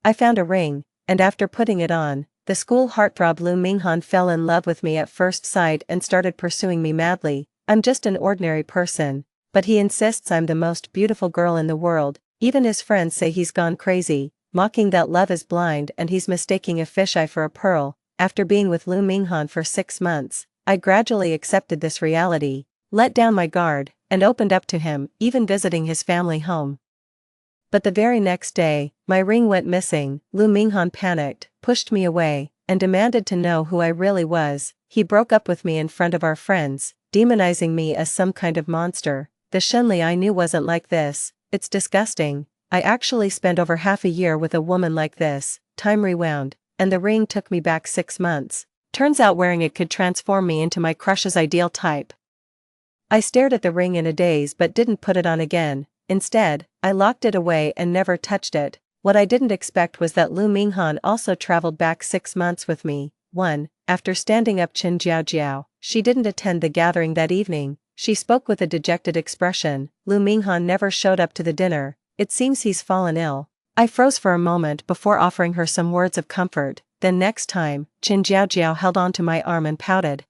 I found a ring, and after putting it on, the school heartthrob Lu Minghan fell in love with me at first sight and started pursuing me madly. I'm just an ordinary person, but he insists I'm the most beautiful girl in the world. Even his friends say he's gone crazy, mocking that love is blind and he's mistaking a fisheye for a pearl. After being with Lu Minghan for 6 months, I gradually accepted this reality, let down my guard, and opened up to him, even visiting his family home. But the very next day, my ring went missing. Lu Minghan panicked, pushed me away, and demanded to know who I really was. He broke up with me in front of our friends, demonizing me as some kind of monster. The Shenli I knew wasn't like this. It's disgusting. I actually spent over half a year with a woman like this. Time rewound, and the ring took me back 6 months. Turns out wearing it could transform me into my crush's ideal type. I stared at the ring in a daze but didn't put it on again. Instead, I locked it away and never touched it. What I didn't expect was that Lu Minghan also traveled back 6 months with me. 1. After standing up Chen Jiaojiao, she didn't attend the gathering that evening. She spoke with a dejected expression. Lu Minghan never showed up to the dinner. It seems he's fallen ill. I froze for a moment before offering her some words of comfort. Then next time, Chen Jiaojiao held onto my arm and pouted.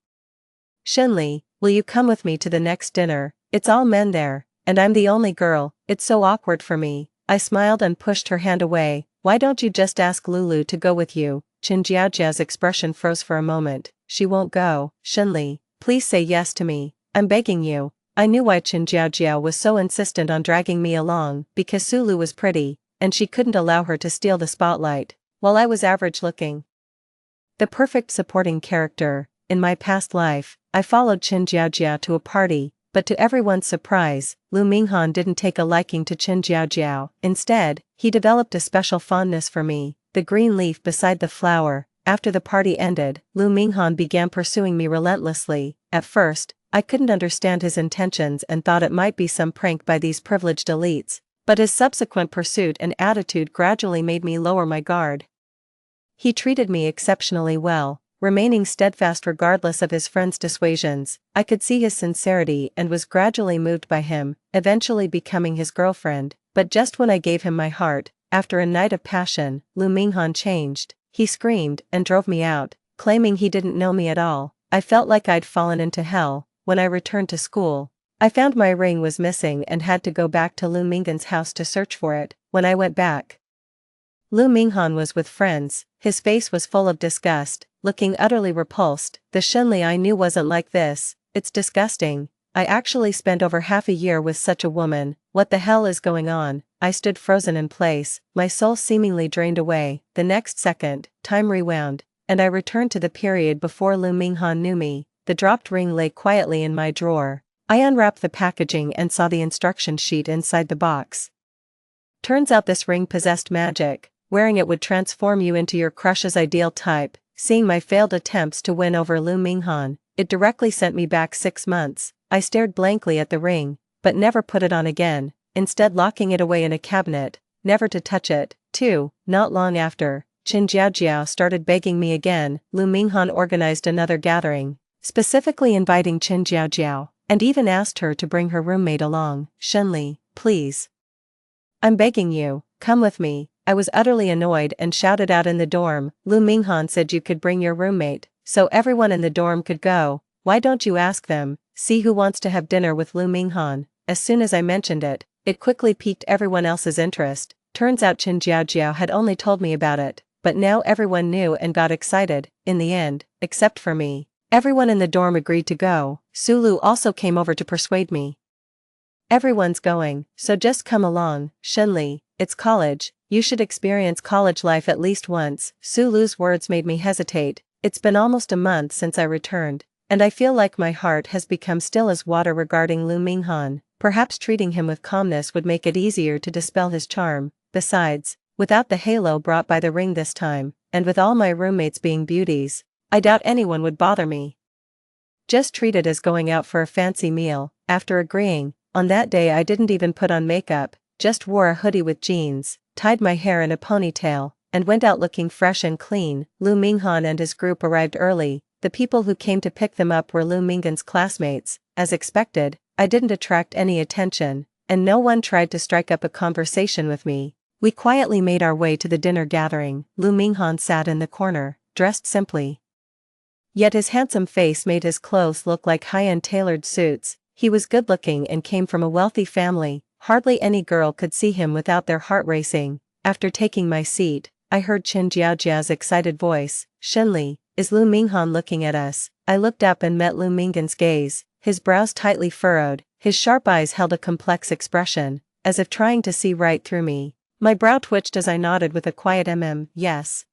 Shenli, will you come with me to the next dinner? It's all men there, and I'm the only girl. It's so awkward for me. I smiled and pushed her hand away. Why don't you just ask Lulu to go with you? Chen Jiaojiao's expression froze for a moment. She won't go. Shenli, please say yes to me. I'm begging you. I knew why Chen Jiaojiao was so insistent on dragging me along, because Sulu was pretty, and she couldn't allow her to steal the spotlight, while I was average looking. The perfect supporting character. In my past life, I followed Chen Jiaojiao to a party, but to everyone's surprise, Lu Minghan didn't take a liking to Chen Jiaojiao. Instead, he developed a special fondness for me, the green leaf beside the flower. After the party ended, Lu Minghan began pursuing me relentlessly. At first, I couldn't understand his intentions and thought it might be some prank by these privileged elites, but his subsequent pursuit and attitude gradually made me lower my guard. He treated me exceptionally well, remaining steadfast regardless of his friends' dissuasions. I could see his sincerity and was gradually moved by him, eventually becoming his girlfriend. But just when I gave him my heart, after a night of passion, Lu Minghan changed. He screamed and drove me out, claiming he didn't know me at all. I felt like I'd fallen into hell. When I returned to school, I found my ring was missing and had to go back to Lu Minghan's house to search for it. When I went back, Lu Minghan was with friends. His face was full of disgust, looking utterly repulsed. The Shenli I knew wasn't like this. It's disgusting. I actually spent over half a year with such a woman. What the hell is going on? I stood frozen in place, my soul seemingly drained away. The next second, time rewound, and I returned to the period before Lu Minghan knew me. The dropped ring lay quietly in my drawer. I unwrapped the packaging and saw the instruction sheet inside the box. Turns out this ring possessed magic. Wearing it would transform you into your crush's ideal type. Seeing my failed attempts to win over Lu Minghan, it directly sent me back 6 months. I stared blankly at the ring, but never put it on again, instead locking it away in a cabinet, never to touch it. 2. Not long after, Chen Jiaojiao started begging me again. Lu Minghan organized another gathering, specifically inviting Chen Jiaojiao, and even asked her to bring her roommate along. Shenli, please. I'm begging you, come with me. I was utterly annoyed and shouted out in the dorm. Lu Minghan said you could bring your roommate, so everyone in the dorm could go. Why don't you ask them? See who wants to have dinner with Lu Minghan. As soon as I mentioned it, it quickly piqued everyone else's interest. Turns out Chen Jiaojiao had only told me about it, but now everyone knew and got excited. In the end, except for me, everyone in the dorm agreed to go. Sulu also came over to persuade me. Everyone's going, so just come along. Shenli, it's college. You should experience college life at least once. Sulu's words made me hesitate. It's been almost a month since I returned, and I feel like my heart has become still as water regarding Lu Minghan. Perhaps treating him with calmness would make it easier to dispel his charm. Besides, without the halo brought by the ring this time, and with all my roommates being beauties, I doubt anyone would bother me. Just treat it as going out for a fancy meal. After agreeing, on that day I didn't even put on makeup, just wore a hoodie with jeans, tied my hair in a ponytail, and went out looking fresh and clean. Lu Minghan and his group arrived early. The people who came to pick them up were Lu Minghan's classmates. As expected, I didn't attract any attention, and no one tried to strike up a conversation with me. We quietly made our way to the dinner gathering. Lu Minghan sat in the corner, dressed simply. Yet his handsome face made his clothes look like high-end tailored suits. He was good-looking and came from a wealthy family. Hardly any girl could see him without their heart racing. After taking my seat, I heard Chen Jiaojiao's excited voice. "Shenli, is Lu Minghan looking at us?" I looked up and met Lu Minghan's gaze, his brows tightly furrowed, his sharp eyes held a complex expression, as if trying to see right through me. My brow twitched as I nodded with a quiet yes.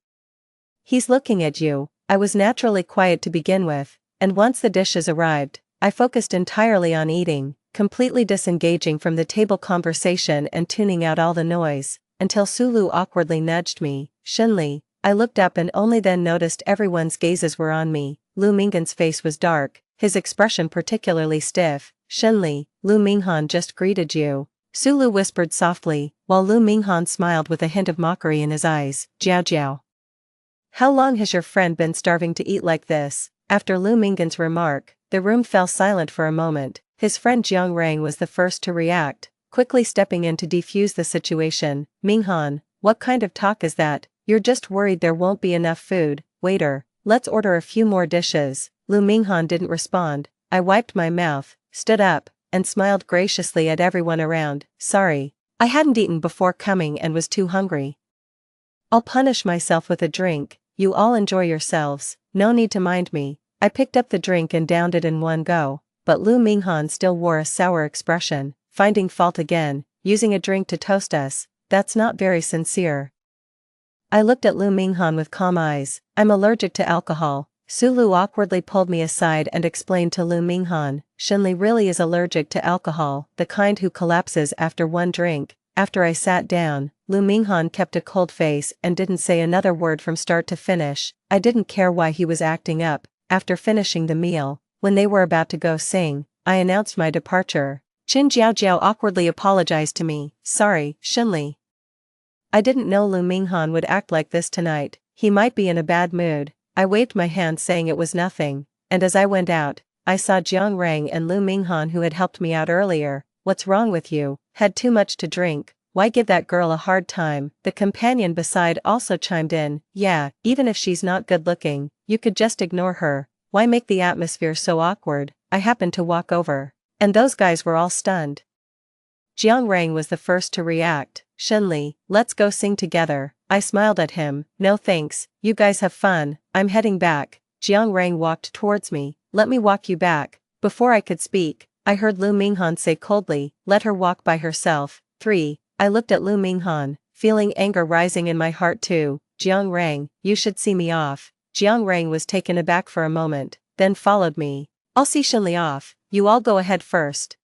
"He's looking at you." I was naturally quiet to begin with, and once the dishes arrived, I focused entirely on eating, completely disengaging from the table conversation and tuning out all the noise, until Sulu awkwardly nudged me. "Shenli." I looked up and only then noticed everyone's gazes were on me. Lu Minghan's face was dark, his expression particularly stiff. "Shenli, Lu Minghan just greeted you," Sulu whispered softly, while Lu Minghan smiled with a hint of mockery in his eyes. "Jiao Jiao. How long has your friend been starving to eat like this?" After Lu Minghan's remark, the room fell silent for a moment. His friend Jiang Rang was the first to react, quickly stepping in to defuse the situation. "Minghan, what kind of talk is that? You're just worried there won't be enough food. Waiter, let's order a few more dishes." Lu Minghan didn't respond. I wiped my mouth, stood up, and smiled graciously at everyone around. "Sorry, I hadn't eaten before coming and was too hungry. I'll punish myself with a drink. You all enjoy yourselves, no need to mind me." I picked up the drink and downed it in one go, but Lu Minghan still wore a sour expression, finding fault again. "Using a drink to toast us, that's not very sincere." I looked at Lu Minghan with calm eyes. "I'm allergic to alcohol." Sulu awkwardly pulled me aside and explained to Lu Minghan, "Shenli really is allergic to alcohol, the kind who collapses after one drink." After I sat down, Lu Minghan kept a cold face and didn't say another word from start to finish. I didn't care why he was acting up. After finishing the meal, when they were about to go sing, I announced my departure. Qin Jiaojiao awkwardly apologized to me. "Sorry, Shenli. I didn't know Lu Minghan would act like this tonight. He might be in a bad mood." I waved my hand saying it was nothing, and as I went out, I saw Jiang Rang and Lu Minghan who had helped me out earlier. "What's wrong with you? Had too much to drink? Why give that girl a hard time?" The companion beside also chimed in. "Yeah, even if she's not good looking, you could just ignore her. Why make the atmosphere so awkward?" I happened to walk over, and those guys were all stunned. Jiang Rang was the first to react. "Shenli, let's go sing together." I smiled at him. "No thanks, you guys have fun, I'm heading back." Jiang Rang walked towards me. "Let me walk you back." Before I could speak, I heard Lu Minghan say coldly, "Let her walk by herself." 3. I looked at Lu Minghan, feeling anger rising in my heart too. "Jiang Rang, you should see me off." Jiang Rang was taken aback for a moment, then followed me. "I'll see Shenli off, you all go ahead first."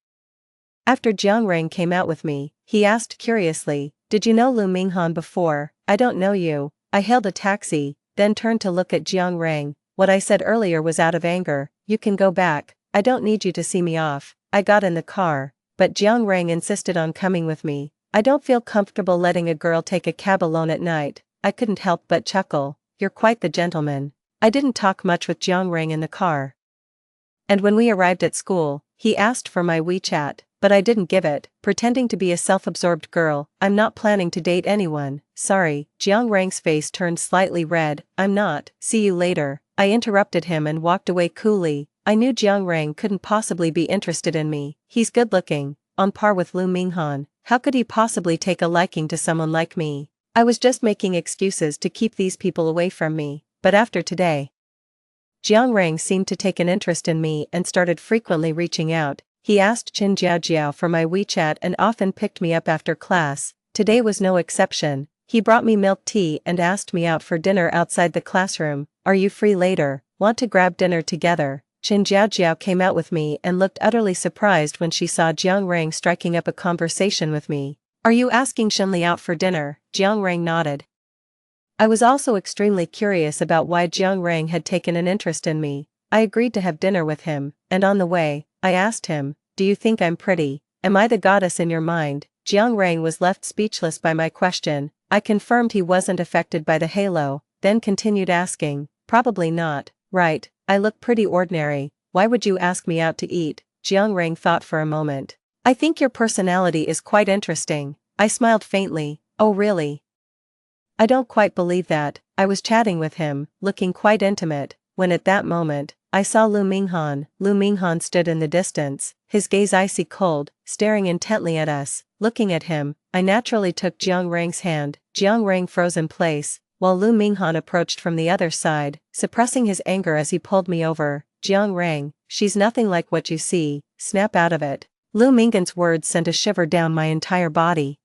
After Jiang Rang came out with me, he asked curiously, "Did you know Lu Minghan before?" "I don't know you." I hailed a taxi, then turned to look at Jiang Rang. "What I said earlier was out of anger, you can go back. I don't need you to see me off." I got in the car, but Jiang Rang insisted on coming with me. "I don't feel comfortable letting a girl take a cab alone at night." I couldn't help but chuckle. "You're quite the gentleman." I didn't talk much with Jiang Rang in the car. And when we arrived at school, he asked for my WeChat, but I didn't give it, pretending to be a self-absorbed girl. "I'm not planning to date anyone." "Sorry." Jiang Rang's face turned slightly red. "I'm not." "See you later." I interrupted him and walked away coolly. I knew Jiang Rang couldn't possibly be interested in me. He's good-looking, on par with Lu Minghan. How could he possibly take a liking to someone like me? I was just making excuses to keep these people away from me, but after today, Jiang Rang seemed to take an interest in me and started frequently reaching out. He asked Qin Jiaojiao for my WeChat and often picked me up after class. Today was no exception. He brought me milk tea and asked me out for dinner outside the classroom. "Are you free later? Want to grab dinner together?" Qin Jiaojiao came out with me and looked utterly surprised when she saw Jiang Rang striking up a conversation with me. "Are you asking Shenli out for dinner?" Jiang Rang nodded. I was also extremely curious about why Jiang Rang had taken an interest in me. I agreed to have dinner with him, and on the way, I asked him, "Do you think I'm pretty? Am I the goddess in your mind?" Jiang Rang was left speechless by my question. I confirmed he wasn't affected by the halo, then continued asking, "Probably not, right? I look pretty ordinary. Why would you ask me out to eat?" Jiang Rang thought for a moment. "I think your personality is quite interesting." I smiled faintly. Oh really? I don't quite believe that. I was chatting with him, looking quite intimate, when at that moment, I saw Lu Minghan. Lu Minghan stood in the distance, his gaze icy cold, staring intently at us. Looking at him, I naturally took Jiang Rang's hand. Jiang Rang froze in place, while Lu Minghan approached from the other side, suppressing his anger as he pulled me over. Jiang Rang, she's nothing like what you see, snap out of it. Lu Minghan's words sent a shiver down my entire body.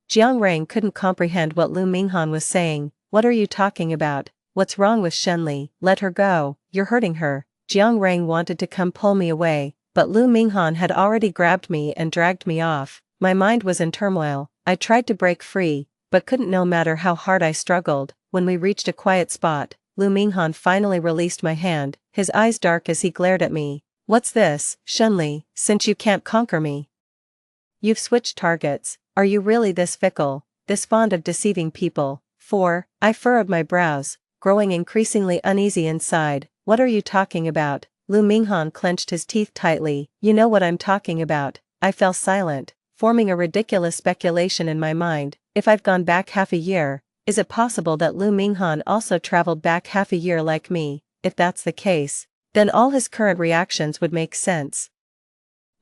Jiang Rang couldn't comprehend what Lu Minghan was saying. What are you talking about? What's wrong with Shenli? Let her go, you're hurting her. Jiang Rang wanted to come pull me away, but Lu Minghan had already grabbed me and dragged me off. My mind was in turmoil. I tried to break free, but couldn't no matter how hard I struggled. When we reached a quiet spot, Lu Minghan finally released my hand, his eyes dark as he glared at me. What's this, Shenli, since you can't conquer me? You've switched targets. Are you really this fickle, this fond of deceiving people? I furrowed my brows, growing increasingly uneasy inside. What are you talking about? Lu Minghan clenched his teeth tightly. You know what I'm talking about. I fell silent, forming a ridiculous speculation in my mind. If I've gone back half a year, is it possible that Lu Minghan also traveled back half a year like me? If that's the case, then all his current reactions would make sense.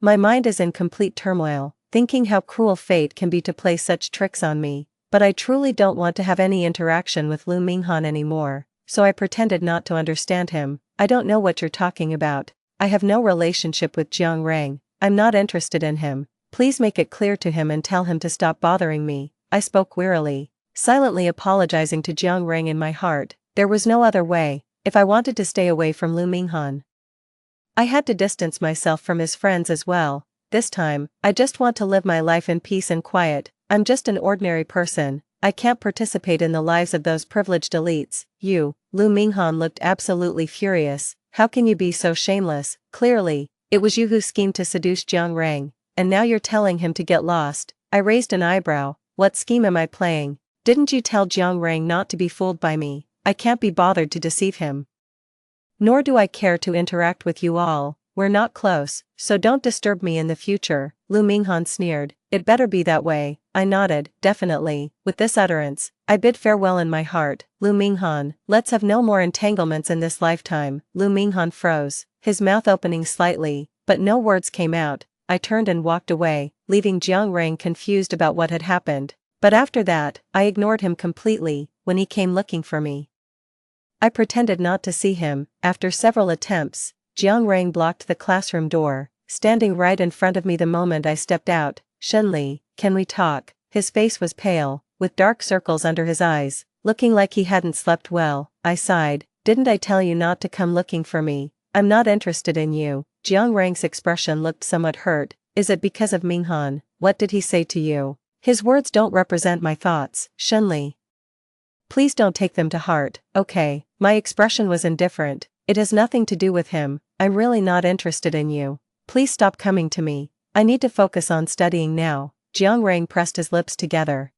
My mind is in complete turmoil, thinking how cruel fate can be to play such tricks on me, but I truly don't want to have any interaction with Lu Minghan anymore, so I pretended not to understand him. I don't know what you're talking about. I have no relationship with Jiang Rang. I'm not interested in him. Please make it clear to him and tell him to stop bothering me. I spoke wearily, silently apologizing to Jiang Rang in my heart. There was no other way, if I wanted to stay away from Lu Minghan. I had to distance myself from his friends as well. This time, I just want to live my life in peace and quiet. I'm just an ordinary person. I can't participate in the lives of those privileged elites. You, Lu Minghan looked absolutely furious. How can you be so shameless? Clearly, it was you who schemed to seduce Jiang Rang, and now you're telling him to get lost. I raised an eyebrow. What scheme am I playing? Didn't you tell Jiang Rang not to be fooled by me? I can't be bothered to deceive him. Nor do I care to interact with you all. We're not close, so don't disturb me in the future. Lu Minghan sneered. It better be that way. I nodded, definitely. With this utterance, I bid farewell in my heart. Lu Minghan, let's have no more entanglements in this lifetime. Lu Minghan froze, his mouth opening slightly, but no words came out. I turned and walked away, leaving Jiang Rang confused about what had happened. But after that, I ignored him completely. When he came looking for me, I pretended not to see him. After several attempts, Jiang Rang blocked the classroom door, standing right in front of me the moment I stepped out. Shenli, can we talk? His face was pale, with dark circles under his eyes, looking like he hadn't slept well. I sighed. Didn't I tell you not to come looking for me? I'm not interested in you. Jiang Rang's expression looked somewhat hurt. Is it because of Minghan? What did he say to you? His words don't represent my thoughts, Shenli. Please don't take them to heart. Okay, my expression was indifferent. It has nothing to do with him. I'm really not interested in you. Please stop coming to me. I need to focus on studying now. Jiang Rang pressed his lips together,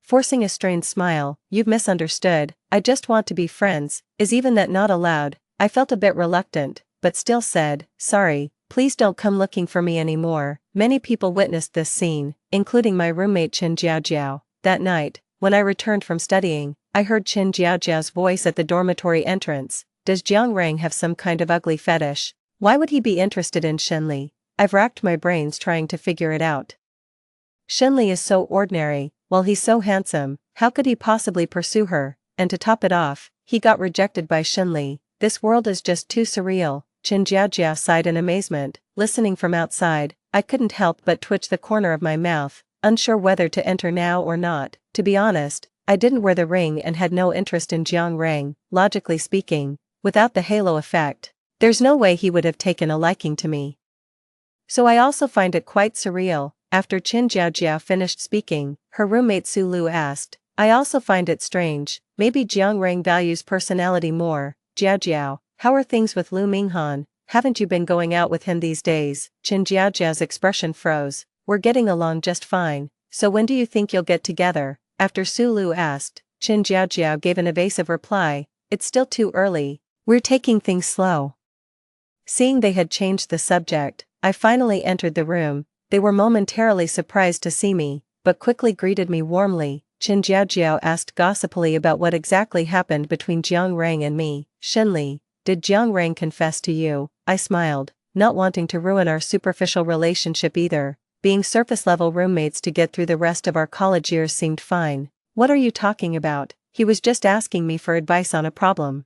forcing a strained smile. You've misunderstood. I just want to be friends. Is even that not allowed? I felt a bit reluctant, but still said, sorry, please don't come looking for me anymore. Many people witnessed this scene, including my roommate Qin Jiaojiao. That night, when I returned from studying, I heard Qin Jiaojiao's voice at the dormitory entrance. Does Jiang Rang have some kind of ugly fetish? Why would he be interested in Shenli? I've racked my brains trying to figure it out. Shenli is so ordinary, while he's so handsome. How could he possibly pursue her? And to top it off, he got rejected by Shenli. This world is just too surreal. Qin Jiaojia sighed in amazement. Listening from outside, I couldn't help but twitch the corner of my mouth, unsure whether to enter now or not. To be honest, I didn't wear the ring and had no interest in Jiang Rang. Logically speaking, without the halo effect, there's no way he would have taken a liking to me. So I also find it quite surreal. After Qin Jiaojia finished speaking, her roommate Su Lu asked, I also find it strange. Maybe Jiang Rang values personality more. Jiaojiao, how are things with Lu Minghan? Haven't you been going out with him these days? Qin Jiaojia's expression froze. We're getting along just fine. So when do you think you'll get together? After Su Lu asked, Qin Jiaojiao gave an evasive reply. It's still too early. We're taking things slow. Seeing they had changed the subject, I finally entered the room. They were momentarily surprised to see me, but quickly greeted me warmly. Chen Jiajiao asked gossipily about what exactly happened between Jiang Rang and me. Shenli, did Jiang Rang confess to you? I smiled, not wanting to ruin our superficial relationship either. Being surface-level roommates to get through the rest of our college years seemed fine. What are you talking about? He was just asking me for advice on a problem.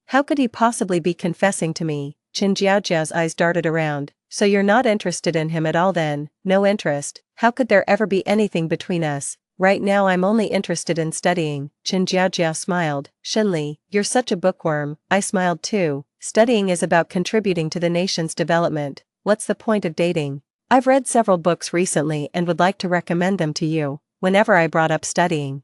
How could he possibly be confessing to me? Chen Jiajiao's eyes darted around. So you're not interested in him at all then? No interest. How could there ever be anything between us? Right now I'm only interested in studying. Chen Jiajiao smiled. Shenli, you're such a bookworm. I smiled too. Studying is about contributing to the nation's development. What's the point of dating? I've read several books recently and would like to recommend them to you. Whenever I brought up studying,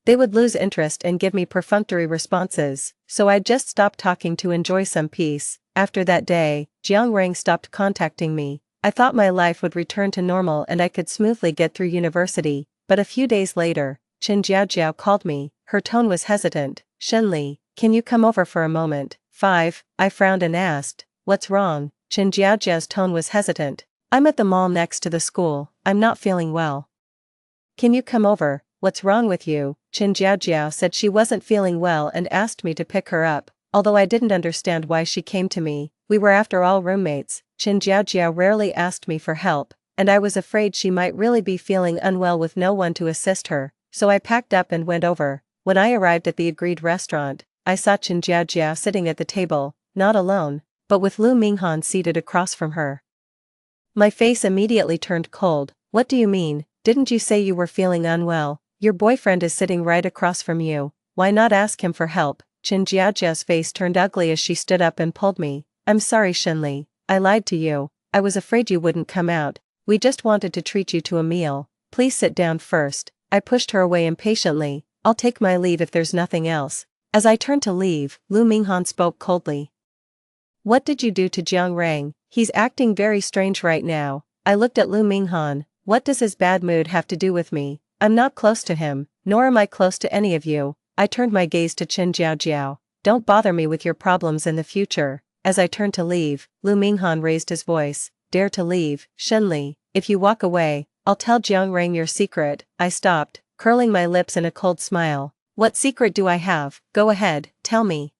they would lose interest and give me perfunctory responses, so I'd just stop talking to enjoy some peace. After that day, Jiang Rang stopped contacting me. I thought my life would return to normal and I could smoothly get through university, but a few days later, Chen Jiajiao called me. Her tone was hesitant. Shenli, can you come over for a moment? 5. I frowned and asked, what's wrong? Chen Jiajiao's tone was hesitant. I'm at the mall next to the school. I'm not feeling well. Can you come over? What's wrong with you? Chen Jiajiao said she wasn't feeling well and asked me to pick her up. Although I didn't understand why she came to me, we were after all roommates. Chen Jiajiao rarely asked me for help, and I was afraid she might really be feeling unwell with no one to assist her, so I packed up and went over. When I arrived at the agreed restaurant, I saw Chen Jiajiao sitting at the table, not alone, but with Lu Minghan seated across from her. My face immediately turned cold. What do you mean? Didn't you say you were feeling unwell? Your boyfriend is sitting right across from you. Why not ask him for help? Chen Jiajiao's face turned ugly as she stood up and pulled me. I'm sorry, Shenli. I lied to you. I was afraid you wouldn't come out. We just wanted to treat you to a meal. Please sit down first. I pushed her away impatiently. I'll take my leave if there's nothing else. As I turned to leave, Lu Minghan spoke coldly. What did you do to Jiang Rang? He's acting very strange right now. I looked at Lu Minghan. What does his bad mood have to do with me? I'm not close to him, nor am I close to any of you. I turned my gaze to Chen Jiajiao. Don't bother me with your problems in the future. As I turned to leave, Lu Minghan raised his voice. Dare to leave, Shenli. If you walk away, I'll tell Jiang Rang your secret. I stopped, curling my lips in a cold smile. What secret do I have? Go ahead, tell me.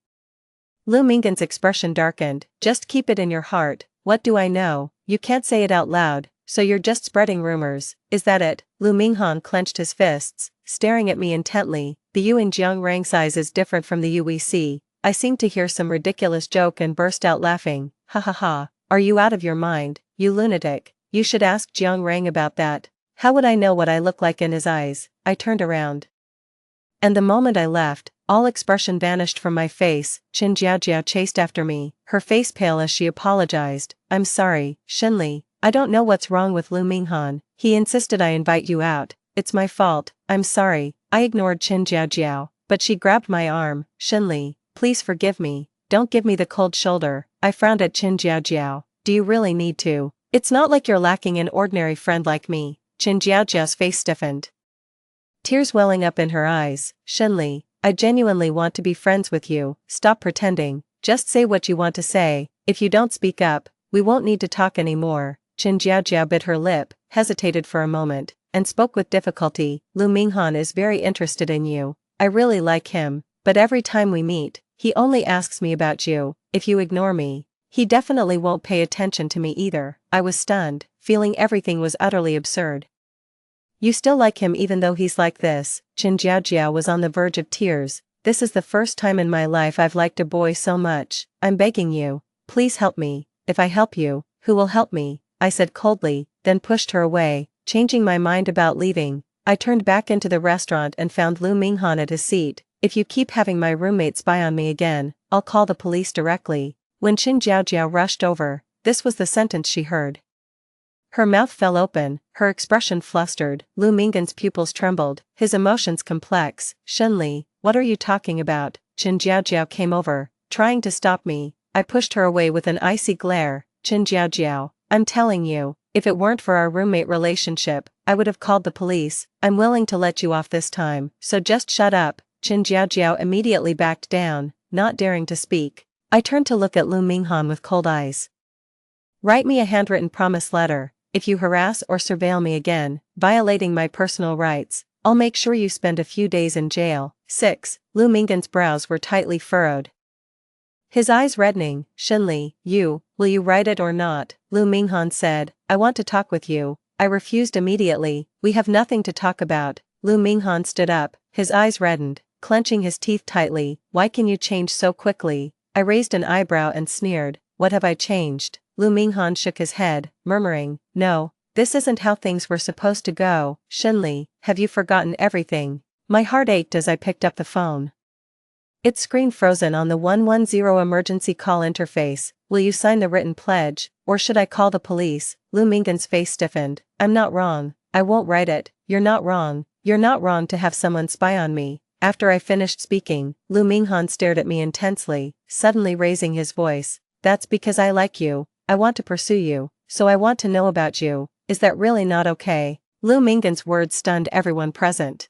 Lu Minghan's expression darkened. Just keep it in your heart. What do I know? You can't say it out loud, so you're just spreading rumors. Is that it? Lu Minghan clenched his fists, staring at me intently. The you in Jiang Rang's eyes is different from the you we see. I seemed to hear some ridiculous joke and burst out laughing. Ha ha ha. Are you out of your mind, you lunatic? You should ask Jiang Rang about that. How would I know what I look like in his eyes? I turned around. And the moment I left, all expression vanished from my face. Chen Jiajiao chased after me, her face pale as she apologized. I'm sorry, Shenli. I don't know what's wrong with Lu Minghan. He insisted I invite you out. It's my fault. I'm sorry. I ignored Chen Jiajiao, but she grabbed my arm. Shenli, please forgive me. Don't give me the cold shoulder. I frowned at Chen Jiajiao. Do you really need to? It's not like you're lacking an ordinary friend like me. Chen Jiajiao's face stiffened, tears welling up in her eyes. Shenli, I genuinely want to be friends with you. Stop pretending. Just say what you want to say. If you don't speak up, we won't need to talk anymore. Chen Jiajiao bit her lip, hesitated for a moment, and spoke with difficulty. Lu Minghan is very interested in you. I really like him, but every time we meet, he only asks me about you. If you ignore me, he definitely won't pay attention to me either. I was stunned, feeling everything was utterly absurd. You still like him even though he's like this? Chen Jiajiao was on the verge of tears. This is the first time in my life I've liked a boy so much. I'm begging you, please help me. If I help you, who will help me? I said coldly, then pushed her away, changing my mind about leaving. I turned back into the restaurant and found Lu Minghan at his seat. If you keep having my roommate spy on me again, I'll call the police directly. When Chen Jiajiao rushed over, this was the sentence she heard. Her mouth fell open, her expression flustered. Lu Minghan's pupils trembled, his emotions complex. Shenli, what are you talking about? Chen Jiajiao came over, trying to stop me. I pushed her away with an icy glare. Chen Jiajiao, I'm telling you, if it weren't for our roommate relationship, I would have called the police. I'm willing to let you off this time, so just shut up. Chen Jiajiao immediately backed down, not daring to speak. I turned to look at Lu Minghan with cold eyes. Write me a handwritten promise letter. if you harass or surveil me again, violating my personal rights, I'll make sure you spend a few days in jail. 6. Lu Minghan's brows were tightly furrowed. His eyes reddening. Shinli, will you write it or not? Lu Minghan said, I want to talk with you. I refused immediately. We have nothing to talk about. Lu Minghan stood up, his eyes reddened, clenching his teeth tightly. Why can you change so quickly? I raised an eyebrow and sneered, what have I changed? Lu Minghan shook his head, murmuring, no, this isn't how things were supposed to go. Shinli, have you forgotten everything? My heart ached as I picked up the phone. Its screen frozen on the 110 emergency call interface. Will you sign the written pledge, or should I call the police? Lu Minghan's face stiffened. I'm not wrong. I won't write it. You're not wrong. You're not wrong to have someone spy on me. After I finished speaking, Lu Minghan stared at me intensely, suddenly raising his voice. That's because I like you. I want to pursue you, so I want to know about you. Is that really not okay? Lu Minghan's words stunned everyone present.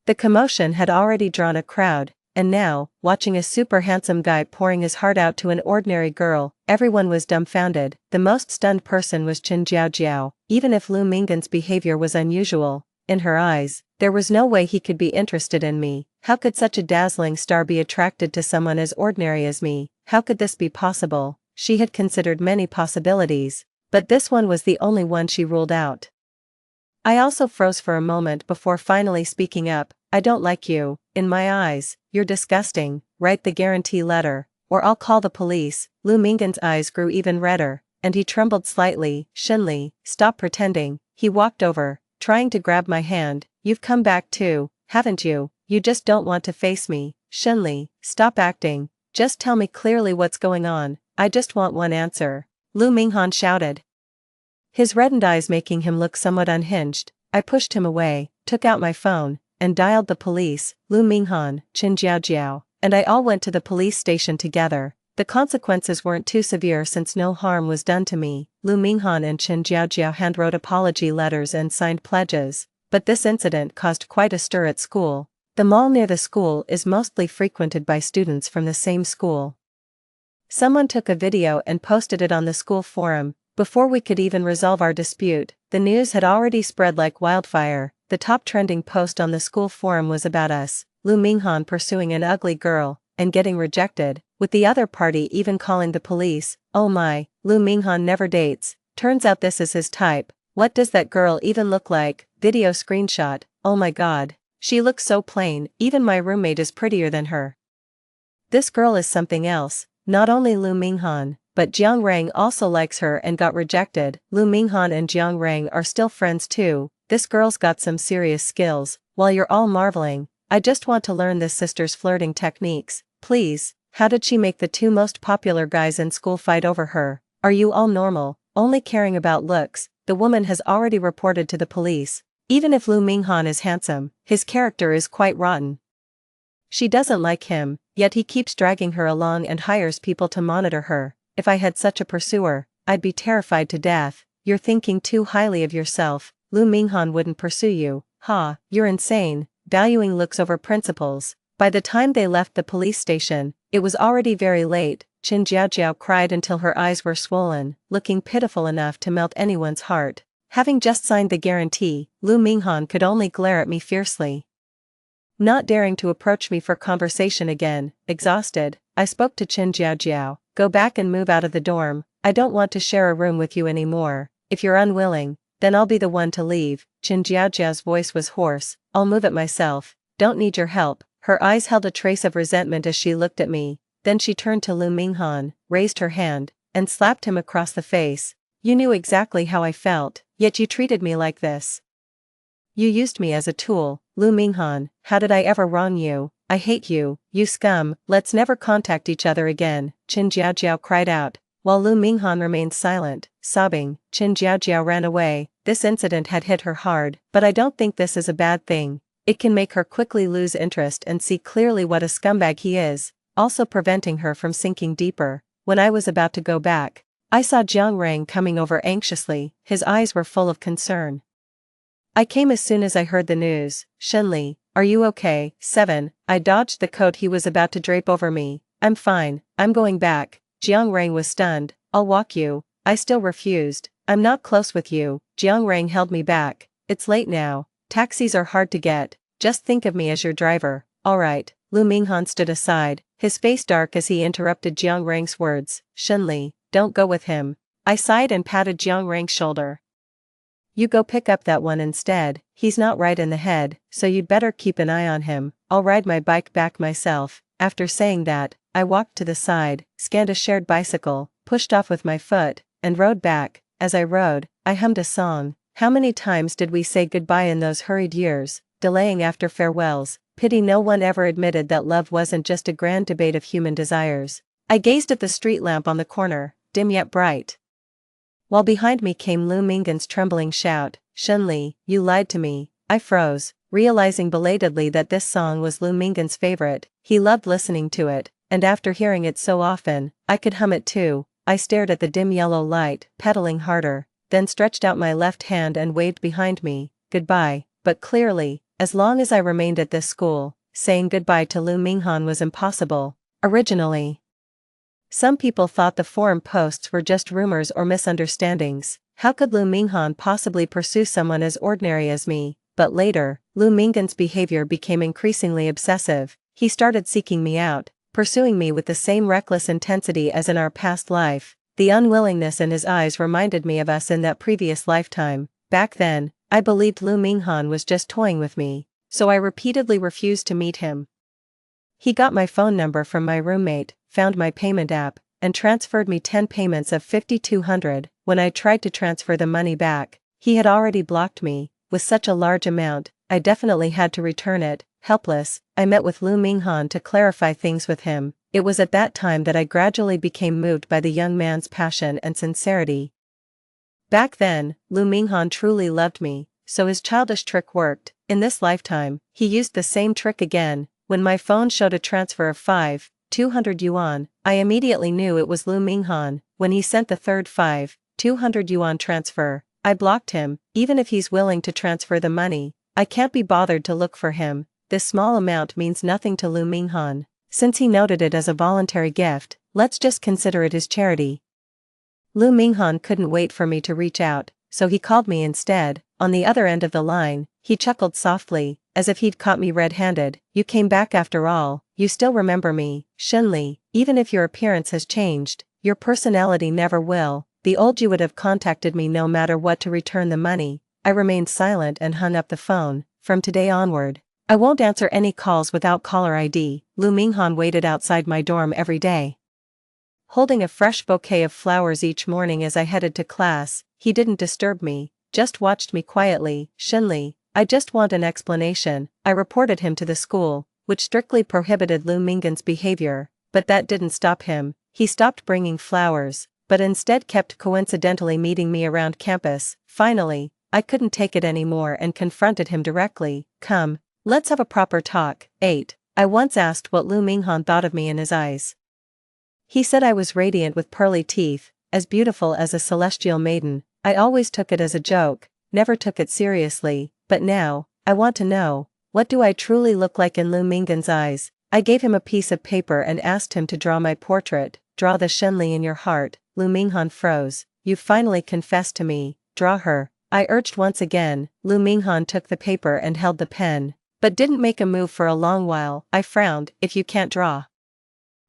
The commotion had already drawn a crowd, and now, watching a super handsome guy pouring his heart out to an ordinary girl, everyone was dumbfounded. The most stunned person was Chen Jiaojiao. Even if Lu Minghan's behavior was unusual, in her eyes, there was no way he could be interested in me. How could such a dazzling star be attracted to someone as ordinary as me? How could this be possible? She had considered many possibilities, but this one was the only one she ruled out. I also froze for a moment before finally speaking up. I don't like you. In my eyes, you're disgusting. Write the guarantee letter, or I'll call the police. Lu Minghan's eyes grew even redder, and he trembled slightly. Shinli, stop pretending. He walked over, trying to grab my hand. You've come back too, haven't you? You just don't want to face me. Shinli, stop acting. Just tell me clearly what's going on. I just want one answer. Lu Minghan shouted, his reddened eyes making him look somewhat unhinged. I pushed him away, took out my phone, and dialed the police. Lu Minghan, Chen Jiaojiao, and I all went to the police station together. The consequences weren't too severe since no harm was done to me. Lu Minghan and Chen Jiaojiao handwrote apology letters and signed pledges, but this incident caused quite a stir at school. The mall near the school is mostly frequented by students from the same school. Someone took a video and posted it on the school forum. Before we could even resolve our dispute, the news had already spread like wildfire. The top trending post on the school forum was about us, Lu Minghan pursuing an ugly girl, and getting rejected, with the other party even calling the police. Oh my, Lu Minghan never dates. Turns out this is his type. What does that girl even look like? Video screenshot. Oh my god. She looks so plain, even my roommate is prettier than her. This girl is something else. Not only Lu Minghan, but Jiang Rang also likes her and got rejected. Lu Minghan and Jiang Rang are still friends too. This girl's got some serious skills. While you're all marveling, I just want to learn this sister's flirting techniques. Please, how did she make the two most popular guys in school fight over her? Are you all normal, only caring about looks? The woman has already reported to the police. Even if Lu Minghan is handsome, his character is quite rotten. She doesn't like him, yet he keeps dragging her along and hires people to monitor her. If I had such a pursuer, I'd be terrified to death. You're thinking too highly of yourself. Lu Minghan wouldn't pursue you. Ha, you're insane, valuing looks over principles. By the time they left the police station, it was already very late. Chen Jiaojiao cried until her eyes were swollen, looking pitiful enough to melt anyone's heart. Having just signed the guarantee, Lu Minghan could only glare at me fiercely, not daring to approach me for conversation again. Exhausted, I spoke to Chen Jiaojiao. Go back and move out of the dorm. I don't want to share a room with you anymore. If you're unwilling, then I'll be the one to leave. Chen Jiaojiao's voice was hoarse. I'll move it myself. Don't need your help. Her eyes held a trace of resentment as she looked at me. Then she turned to Lu Minghan, raised her hand, and slapped him across the face. You knew exactly how I felt, yet you treated me like this. You used me as a tool. Lu Minghan, how did I ever wrong you? I hate you, you scum. Let's never contact each other again, Chen Jiaojiao cried out. While Lu Minghan remained silent, sobbing, Chen Jiaojiao ran away. This incident had hit her hard, but I don't think this is a bad thing. It can make her quickly lose interest and see clearly what a scumbag he is, also preventing her from sinking deeper. When I was about to go back, I saw Jiang Rang coming over anxiously. His eyes were full of concern. I came as soon as I heard the news. Shinli, are you okay? 7. I dodged the coat he was about to drape over me. I'm fine, I'm going back. Jiang Rang was stunned. I'll walk you. I still refused. I'm not close with you. Jiang Rang held me back. It's late now. Taxis are hard to get. Just think of me as your driver. Alright. Lu Minghan stood aside, his face dark as he interrupted Jiang Rang's words. Shenli, don't go with him. I sighed and patted Jiang Rang's shoulder. You go pick up that one instead. He's not right in the head, so you'd better keep an eye on him. I'll ride my bike back myself. After saying that, I walked to the side, scanned a shared bicycle, pushed off with my foot, and rode back. As I rode, I hummed a song. How many times did we say goodbye in those hurried years, delaying after farewells? Pity no one ever admitted that love wasn't just a grand debate of human desires. I gazed at the street lamp on the corner, dim yet bright. While behind me came Lu Minghan's trembling shout, Shenli, you lied to me. I froze, realizing belatedly that this song was Lu Minghan's favorite. He loved listening to it, and after hearing it so often, I could hum it too. I stared at the dim yellow light, pedaling harder, then stretched out my left hand and waved behind me, goodbye. But clearly, as long as I remained at this school, saying goodbye to Lu Minghan was impossible. Originally, some people thought the forum posts were just rumors or misunderstandings. How could Lu Minghan possibly pursue someone as ordinary as me? But later, Lu Minghan's behavior became increasingly obsessive. He started seeking me out, pursuing me with the same reckless intensity as in our past life. The unwillingness in his eyes reminded me of us in that previous lifetime. Back then, I believed Lu Minghan was just toying with me, so I repeatedly refused to meet him. He got my phone number from my roommate, found my payment app, and transferred me 10 payments of 5,200. When I tried to transfer the money back, he had already blocked me. With such a large amount, I definitely had to return it. Helpless, I met with Lu Minghan to clarify things with him. It was at that time that I gradually became moved by the young man's passion and sincerity. Back then, Lu Minghan truly loved me, so his childish trick worked. In this lifetime, he used the same trick again. When my phone showed a transfer of 5,200 yuan, I immediately knew it was Lu Minghan. When he sent the third 5,200 yuan transfer, I blocked him. Even if he's willing to transfer the money, I can't be bothered to look for him. This small amount means nothing to Lu Minghan. Since he noted it as a voluntary gift, let's just consider it his charity. Lu Minghan couldn't wait for me to reach out, so he called me instead. On the other end of the line, he chuckled softly, as if he'd caught me red-handed. You came back after all. You still remember me, Shenli. Even if your appearance has changed, your personality never will. The old you would have contacted me no matter what to return the money. I remained silent and hung up the phone. From today onward, I won't answer any calls without caller ID. Lu Minghan waited outside my dorm every day, holding a fresh bouquet of flowers each morning as I headed to class. He didn't disturb me, just watched me quietly. Shenli, I just want an explanation. I reported him to the school, which strictly prohibited Lu Minghan's behavior, but that didn't stop him. He stopped bringing flowers, but instead kept coincidentally meeting me around campus. Finally, I couldn't take it anymore and confronted him directly. Come, let's have a proper talk. 8. I once asked what Lu Minghan thought of me in his eyes. He said I was radiant with pearly teeth, as beautiful as a celestial maiden. I always took it as a joke, never took it seriously, but now, I want to know, what do I truly look like in Lu Minghan's eyes? I gave him a piece of paper and asked him to draw my portrait. Draw the Shenli in your heart. Lu Minghan froze. You finally confessed to me. Draw her, I urged once again. Lu Minghan took the paper and held the pen, but didn't make a move for a long while. I frowned. If you can't draw,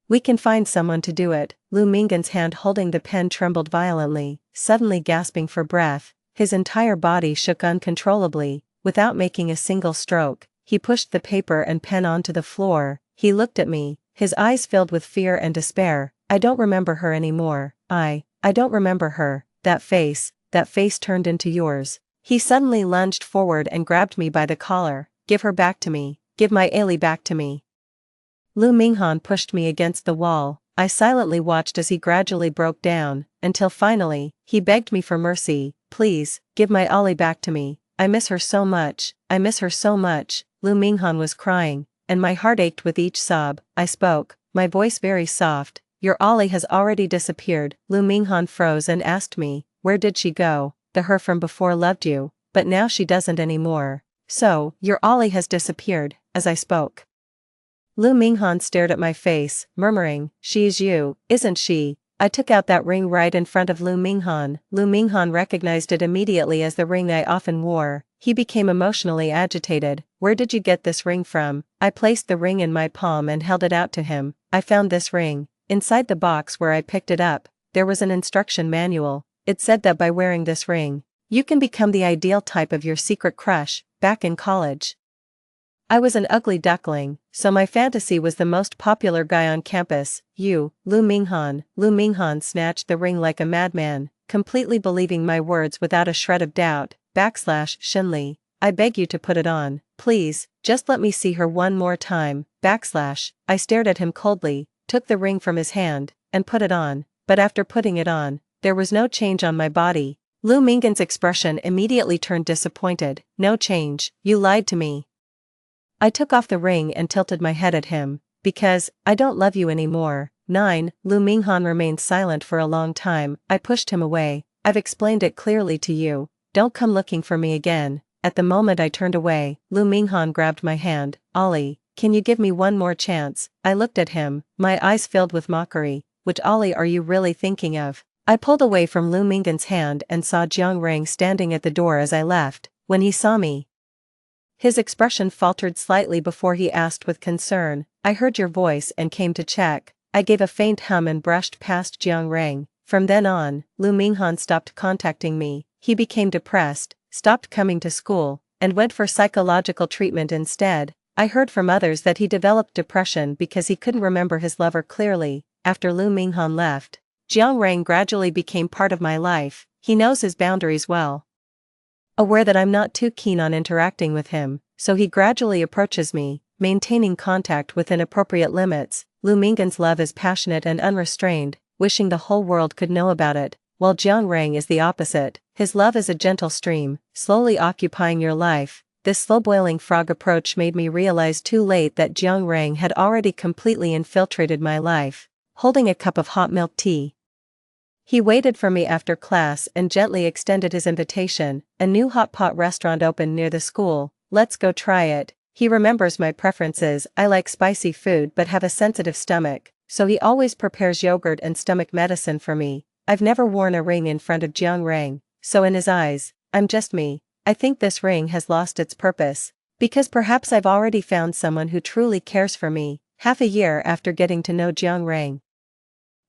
we can find someone to do it. Lu Minghan's hand holding the pen trembled violently, suddenly gasping for breath. His entire body shook uncontrollably. Without making a single stroke, he pushed the paper and pen onto the floor. He looked at me, his eyes filled with fear and despair. I don't remember her anymore. I don't remember her. That face turned into yours. He suddenly lunged forward and grabbed me by the collar. Give her back to me. Give my Ali back to me. Lu Minghan pushed me against the wall. I silently watched as he gradually broke down, until finally, he begged me for mercy. Please, give my Ali back to me. I miss her so much. I miss her so much. Lu Minghan was crying, and my heart ached with each sob. I spoke, my voice very soft. Your Ali has already disappeared. Lu Minghan froze and asked me, where did she go? The her from before loved you, but now she doesn't anymore. So, your Ali has disappeared. As I spoke, Lu Minghan stared at my face, murmuring, she is you, isn't she? I took out that ring right in front of Lu Minghan. Lu Minghan recognized it immediately as the ring I often wore. He became emotionally agitated. "Where did you get this ring from?" I placed the ring in my palm and held it out to him. "I found this ring. Inside the box where I picked it up, there was an instruction manual. It said that by wearing this ring, you can become the ideal type of your secret crush." Back in college, I was an ugly duckling, so my fantasy was the most popular guy on campus. "You, Lu Minghan." Lu Minghan snatched the ring like a madman, completely believing my words without a shred of doubt. Shinli, I beg you to put it on, please, just let me see her one more time. I stared at him coldly, took the ring from his hand, and put it on, but after putting it on, there was no change on my body. Lu Minghan's expression immediately turned disappointed. "No change, you lied to me." I took off the ring and tilted my head at him. "Because, I don't love you anymore." 9. Lu Minghan remained silent for a long time. I pushed him away. "I've explained it clearly to you. Don't come looking for me again." At the moment I turned away, Lu Minghan grabbed my hand. "Ollie, can you give me one more chance?" I looked at him, my eyes filled with mockery. "Which Ollie are you really thinking of?" I pulled away from Lu Minghan's hand and saw Jiang Rang standing at the door as I left. When he saw me, his expression faltered slightly before he asked with concern, "I heard your voice and came to check." I gave a faint hum and brushed past Jiang Rang. From then on, Lu Minghan stopped contacting me. He became depressed, stopped coming to school, and went for psychological treatment instead. I heard from others that he developed depression because he couldn't remember his lover clearly. After Lu Minghan left, Jiang Rang gradually became part of my life. He knows his boundaries well, aware that I'm not too keen on interacting with him, so he gradually approaches me, maintaining contact within appropriate limits. Lu Minghan's love is passionate and unrestrained, wishing the whole world could know about it, while Jiang Rang is the opposite. His love is a gentle stream, slowly occupying your life. This slow-boiling frog approach made me realize too late that Jiang Rang had already completely infiltrated my life. Holding a cup of hot milk tea, he waited for me after class and gently extended his invitation. "A new hot pot restaurant opened near the school. Let's go try it." He remembers my preferences. I like spicy food but have a sensitive stomach, so he always prepares yogurt and stomach medicine for me. I've never worn a ring in front of Jiang Rang, so in his eyes, I'm just me. I think this ring has lost its purpose, because perhaps I've already found someone who truly cares for me. Half a year after getting to know Jiang Rang,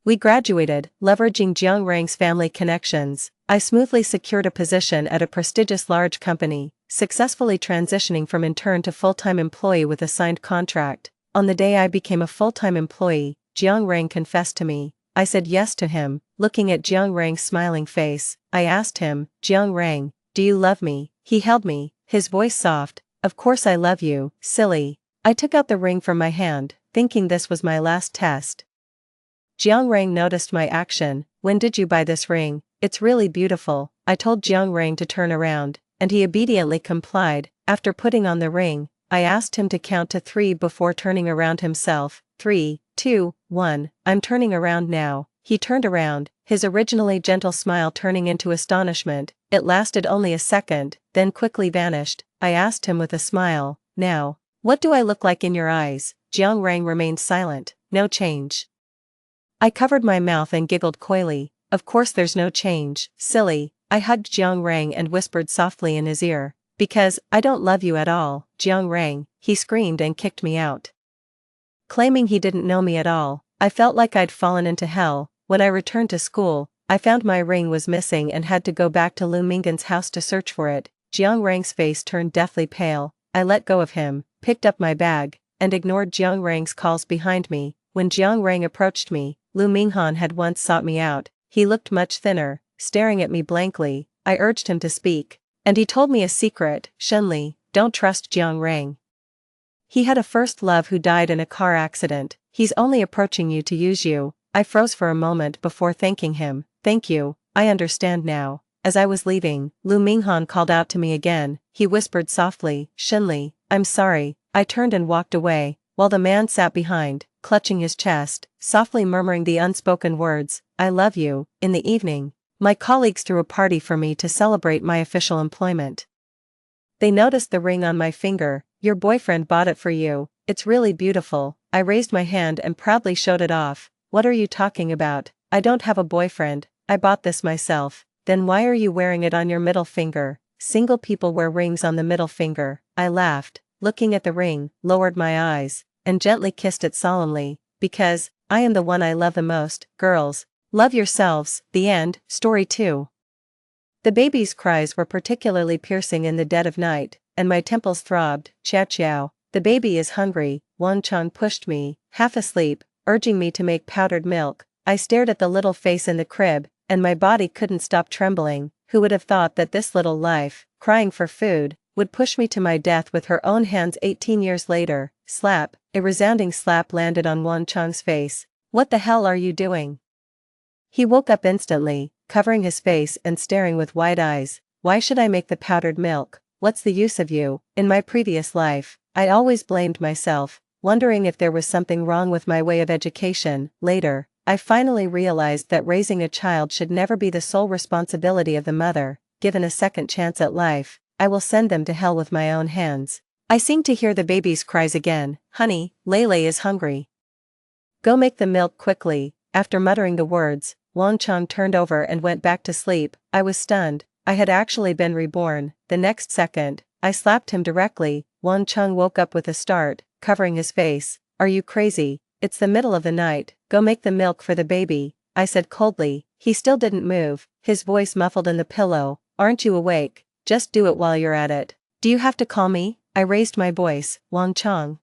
we graduated. Leveraging Jiang Rang's family connections, I smoothly secured a position at a prestigious large company, successfully transitioning from intern to full-time employee with a signed contract. On the day I became a full-time employee, Jiang Rang confessed to me. I said yes to him. Looking at Jiang Rang's smiling face, I asked him, "Jiang Rang, do you love me?" He held me, his voice soft. "Of course I love you, silly." I took out the ring from my hand, thinking this was my last test. Jiang Rang noticed my action. "When did you buy this ring? It's really beautiful." I told Jiang Rang to turn around, and he obediently complied. After putting on the ring, I asked him to count to 3 before turning around himself. 3, 2, 1, I'm turning around now. He turned around, his originally gentle smile turning into astonishment. It lasted only a second, then quickly vanished. I asked him with a smile, "Now, what do I look like in your eyes?" Jiang Rang remained silent. "No change." I covered my mouth and giggled coyly. "Of course there's no change, silly." I hugged Jiang Rang and whispered softly in his ear, "Because, I don't love you at all, Jiang Rang." He screamed and kicked me out, claiming he didn't know me at all. I felt like I'd fallen into hell. When I returned to school, I found my ring was missing and had to go back to Lu Minghan's house to search for it. Jiang Rang's face turned deathly pale. I let go of him, picked up my bag, and ignored Jiang Rang's calls behind me. When Jiang Rang approached me, Lu Minghan had once sought me out. He looked much thinner, staring at me blankly. I urged him to speak, and he told me a secret. "Shenli, don't trust Jiang Rang. He had a first love who died in a car accident. He's only approaching you to use you." I froze for a moment before thanking him. "Thank you, I understand now." As I was leaving, Lu Minghan called out to me again. He whispered softly, "Shenli, I'm sorry." I turned and walked away, while the man sat behind, clutching his chest, softly murmuring the unspoken words, "I love you." In the evening, my colleagues threw a party for me to celebrate my official employment. They noticed the ring on my finger. "Your boyfriend bought it for you. It's really beautiful." I raised my hand and proudly showed it off. "What are you talking about? I don't have a boyfriend, I bought this myself. Then why are you wearing it on your middle finger? Single people wear rings on the middle finger. I laughed, looking at the ring, lowered my eyes, and gently kissed it solemnly, because I am the one I love the most. Girls, love yourselves. The end. Story 2. The baby's cries were particularly piercing in the dead of night, and my temples throbbed. Chow chow. The baby is hungry. Wang Chang pushed me, half asleep, urging me to make powdered milk. I stared at the little face in the crib, and my body couldn't stop trembling. Who would have thought that this little life, crying for food, would push me to my death with her own hands 18 years later? Slap. A resounding slap landed on Wang Chang's face. What the hell are you doing? He woke up instantly, covering his face and staring with wide eyes. Why should I make the powdered milk? What's the use of you? In my previous life, I always blamed myself, wondering if there was something wrong with my way of education. Later, I finally realized that raising a child should never be the sole responsibility of the mother. Given a second chance at life, I will send them to hell with my own hands. I seem to hear the baby's cries again. Honey, Lele is hungry. Go make the milk quickly. After muttering the words, Wang Chang turned over and went back to sleep. I was stunned. I had actually been reborn. The next second, I slapped him directly. Wang Chang woke up with a start, covering his face. Are you crazy? It's the middle of the night. Go make the milk for the baby, I said coldly. He still didn't move, his voice muffled in the pillow. Aren't you awake? Just do it while you're at it. Do you have to call me? I raised my voice. Wang Chang,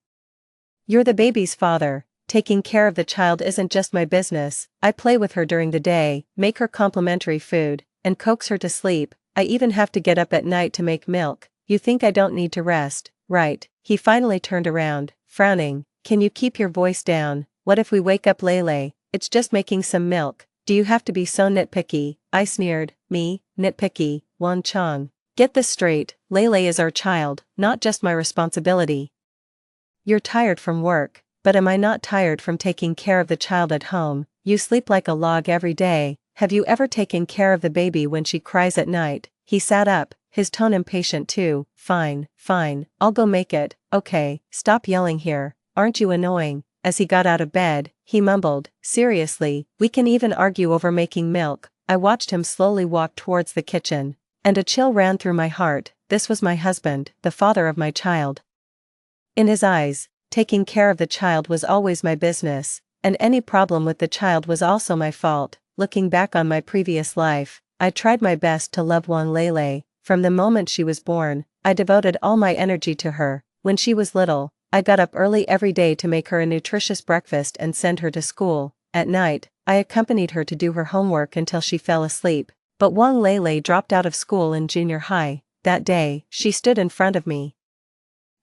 you're the baby's father. Taking care of the child isn't just my business. I play with her during the day, make her complimentary food, and coax her to sleep. I even have to get up at night to make milk. You think I don't need to rest, right? He finally turned around, frowning. Can you keep your voice down? What if we wake up Lele? It's just making some milk. Do you have to be so nitpicky? I sneered. Me, nitpicky? Wang Chang, get this straight. Lele is our child, not just my responsibility. You're tired from work, but am I not tired from taking care of the child at home? You sleep like a log every day. Have you ever taken care of the baby when she cries at night? He sat up, his tone impatient too. Fine, I'll go make it. Okay, stop yelling here. Aren't you annoying? As he got out of bed, he mumbled, seriously, we can even argue over making milk. I watched him slowly walk towards the kitchen, and a chill ran through my heart. This was my husband, the father of my child. In his eyes, taking care of the child was always my business, and any problem with the child was also my fault. Looking back on my previous life, I tried my best to love Wang Lele. From the moment she was born, I devoted all my energy to her. When she was little, I got up early every day to make her a nutritious breakfast and send her to school. At night, I accompanied her to do her homework until she fell asleep. But Wang Lele dropped out of school in junior high. That day, she stood in front of me,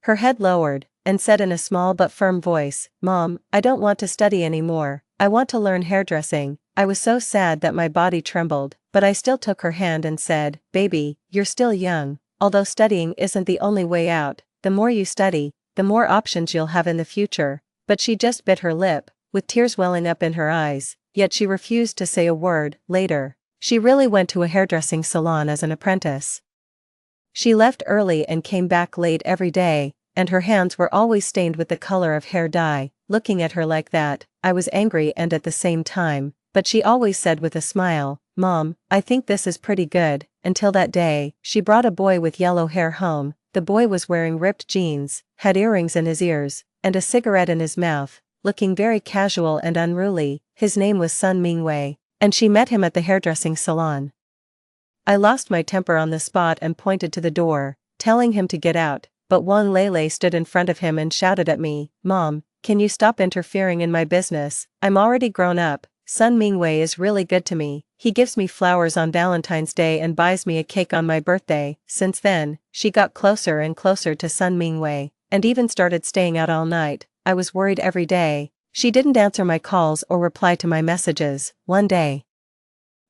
her head lowered, and said in a small but firm voice, Mom, I don't want to study anymore. I want to learn hairdressing. I was so sad that my body trembled, but I still took her hand and said, Baby, you're still young. Although studying isn't the only way out, the more you study, the more options you'll have in the future. But she just bit her lip, with tears welling up in her eyes, yet she refused to say a word. Later, she really went to a hairdressing salon as an apprentice. She left early and came back late every day, and her hands were always stained with the color of hair dye. Looking at her like that, I was angry and at the same time, but she always said with a smile, Mom, I think this is pretty good. Until that day, she brought a boy with yellow hair home. The boy was wearing ripped jeans, had earrings in his ears, and a cigarette in his mouth, looking very casual and unruly. His name was Sun Mingwei, and she met him at the hairdressing salon. I lost my temper on the spot and pointed to the door, telling him to get out, but Wang Lele stood in front of him and shouted at me, Mom, can you stop interfering in my business? I'm already grown up. Sun Mingwei is really good to me. He gives me flowers on Valentine's Day and buys me a cake on my birthday. Since then, she got closer and closer to Sun Mingwei, and even started staying out all night. I was worried every day. She didn't answer my calls or reply to my messages. One day,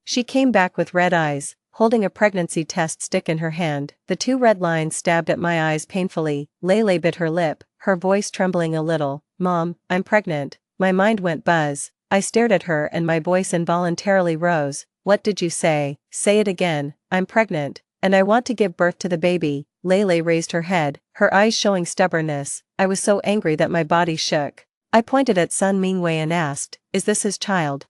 she came back with red eyes, holding a pregnancy test stick in her hand. The 2 red lines stabbed at my eyes painfully. Lele bit her lip, her voice trembling a little. Mom, I'm pregnant. My mind went buzz. I stared at her and my voice involuntarily rose. What did you say? Say it again. I'm pregnant, and I want to give birth to the baby. Lele raised her head, her eyes showing stubbornness. I was so angry that my body shook. I pointed at Sun Mingwei and asked, Is this his child?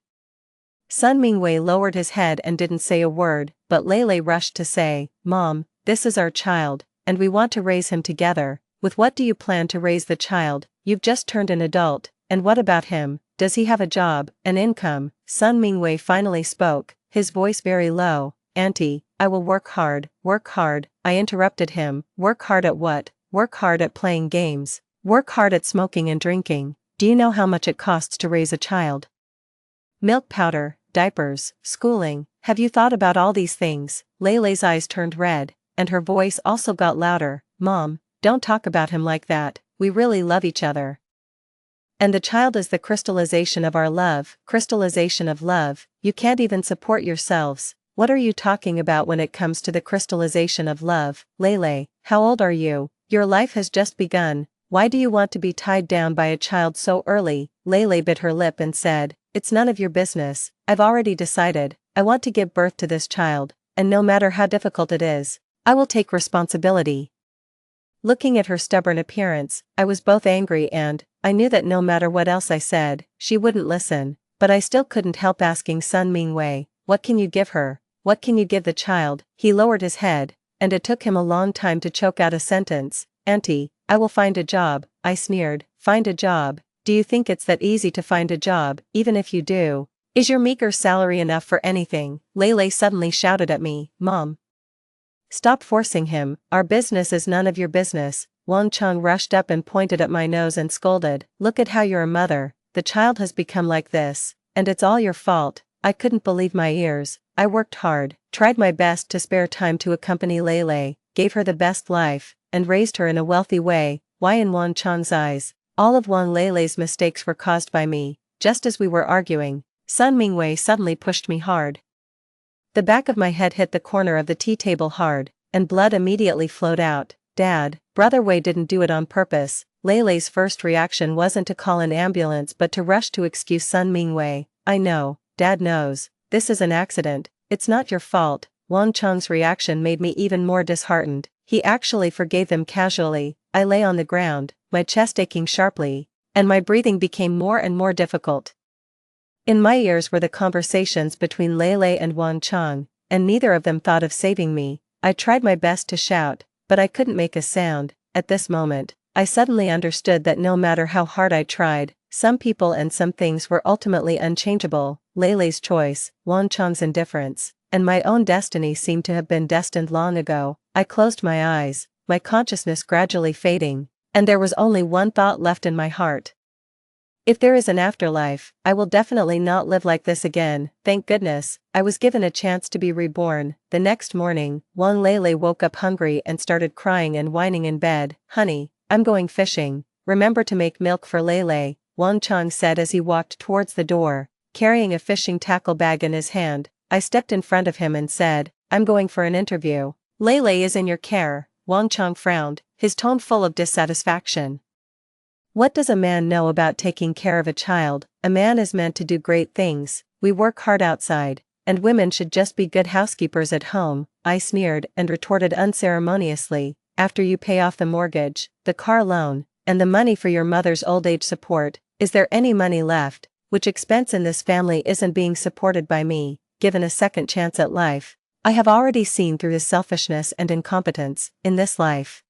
Sun Mingwei lowered his head and didn't say a word, but Lei rushed to say, "Mom, this is our child, and we want to raise him together." "With what do you plan to raise the child? You've just turned an adult, and what about him? Does he have a job, an income?" Sun Mingwei finally spoke, his voice very low. "Auntie, I will work hard." "Work hard?" I interrupted him. "Work hard at what?" "Work hard at playing games. Work hard at smoking and drinking. Do you know how much it costs to raise a child? Milk powder, diapers, schooling. Have you thought about all these things?" Lei's eyes turned red, and her voice also got louder. "Mom, don't talk about him like that, we really love each other. And the child is the crystallization of our love." "Crystallization of love? You can't even support yourselves. What are you talking about when it comes to the crystallization of love?" "Lei, how old are you? Your life has just begun. Why do you want to be tied down by a child so early?" Lei bit her lip and said, "It's none of your business. I've already decided. I want to give birth to this child, and no matter how difficult it is, I will take responsibility." Looking at her stubborn appearance, I was both angry and, I knew that no matter what else I said, she wouldn't listen, but I still couldn't help asking Sun Mingwei, "What can you give her? What can you give the child?" He lowered his head, and it took him a long time to choke out a sentence. "Auntie, I will find a job." I sneered. "Find a job? Do you think it's that easy to find a job? Even if you do, is your meager salary enough for anything?" Lei suddenly shouted at me. "Mom, stop forcing him, our business is none of your business." Wang Cheng rushed up and pointed at my nose and scolded, "Look at how you're a mother, the child has become like this, and it's all your fault." I couldn't believe my ears. I worked hard, tried my best to spare time to accompany Lei, gave her the best life, and raised her in a wealthy way. Why in Wang Cheng's eyes, all of Wang Lei's mistakes were caused by me. Just as we were arguing, Sun Mingwei suddenly pushed me hard. The back of my head hit the corner of the tea table hard, and blood immediately flowed out. "Dad, Brother Wei didn't do it on purpose." Lei's first reaction wasn't to call an ambulance but to rush to excuse Sun Mingwei. "I know, Dad knows, this is an accident, it's not your fault." Wang Cheng's reaction made me even more disheartened. He actually forgave them casually. I lay on the ground, my chest aching sharply, and my breathing became more and more difficult. In my ears were the conversations between Lei and Wang Cheng, and neither of them thought of saving me. I tried my best to shout, but I couldn't make a sound. At this moment, I suddenly understood that no matter how hard I tried, some people and some things were ultimately unchangeable. Lei's choice, Wang Cheng's indifference, and my own destiny seemed to have been destined long ago. I closed my eyes, my consciousness gradually fading, and there was only one thought left in my heart. If there is an afterlife, I will definitely not live like this again. Thank goodness, I was given a chance to be reborn. The next morning, Wang Lei woke up hungry and started crying and whining in bed. "Honey, I'm going fishing. Remember to make milk for Lei," Wang Cheng said as he walked towards the door, carrying a fishing tackle bag in his hand. I stepped in front of him and said, "I'm going for an interview." "Lei is in your care." Wang Cheng frowned, his tone full of dissatisfaction. "What does a man know about taking care of a child? A man is meant to do great things. We work hard outside, and women should just be good housekeepers at home." I sneered and retorted unceremoniously, "After you pay off the mortgage, the car loan, and the money for your mother's old age support, is there any money left? Which expense in this family isn't being supported by me, given a second chance at life? I have already seen through his selfishness and incompetence, in this life.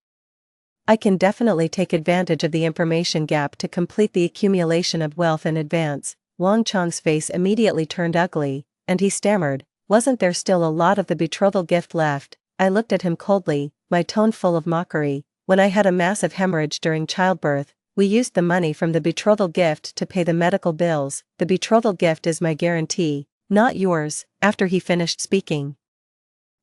I can definitely take advantage of the information gap to complete the accumulation of wealth in advance." Wang Cheng's face immediately turned ugly, and he stammered, "Wasn't there still a lot of the betrothal gift left?" I looked at him coldly, my tone full of mockery. "When I had a massive hemorrhage during childbirth, we used the money from the betrothal gift to pay the medical bills. The betrothal gift is my guarantee, not yours." After he finished speaking,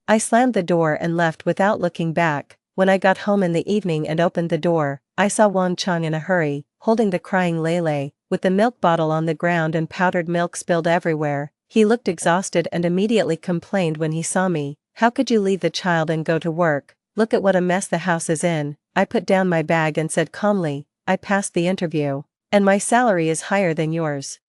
I slammed the door and left without looking back. When I got home in the evening and opened the door, I saw Wang Cheng in a hurry, holding the crying Lei, with the milk bottle on the ground and powdered milk spilled everywhere. He looked exhausted and immediately complained when he saw me. "How could you leave the child and go to work? Look at what a mess the house is in." I put down my bag and said calmly, "I passed the interview, and my salary is higher than yours.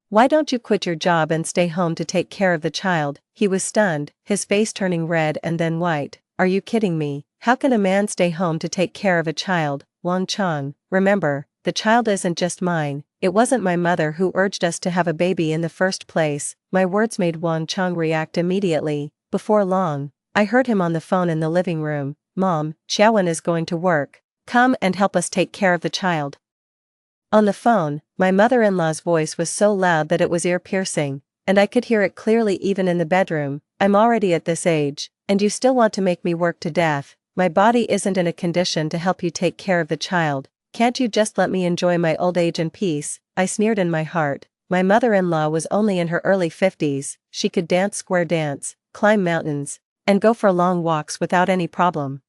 Why don't you quit your job and stay home to take care of the child?" He was stunned, his face turning red and then white. "Are you kidding me? How can a man stay home to take care of a child?" "Wang Cheng, remember, the child isn't just mine, it wasn't my mother who urged us to have a baby in the first place. My words made Wang Chang react immediately. Before long, I heard him on the phone in the living room. Mom, Xiaowen is going to work. Come and help us take care of the child. On the phone, my mother-in-law's voice was so loud that it was ear-piercing, and I could hear it clearly even in the bedroom. I'm already at this age, and you still want to make me work to death. My body isn't in a condition to help you take care of the child. Can't you just let me enjoy my old age in peace? I sneered in my heart. My mother-in-law was only in her early 50s, she could dance square dance, climb mountains, and go for long walks without any problem.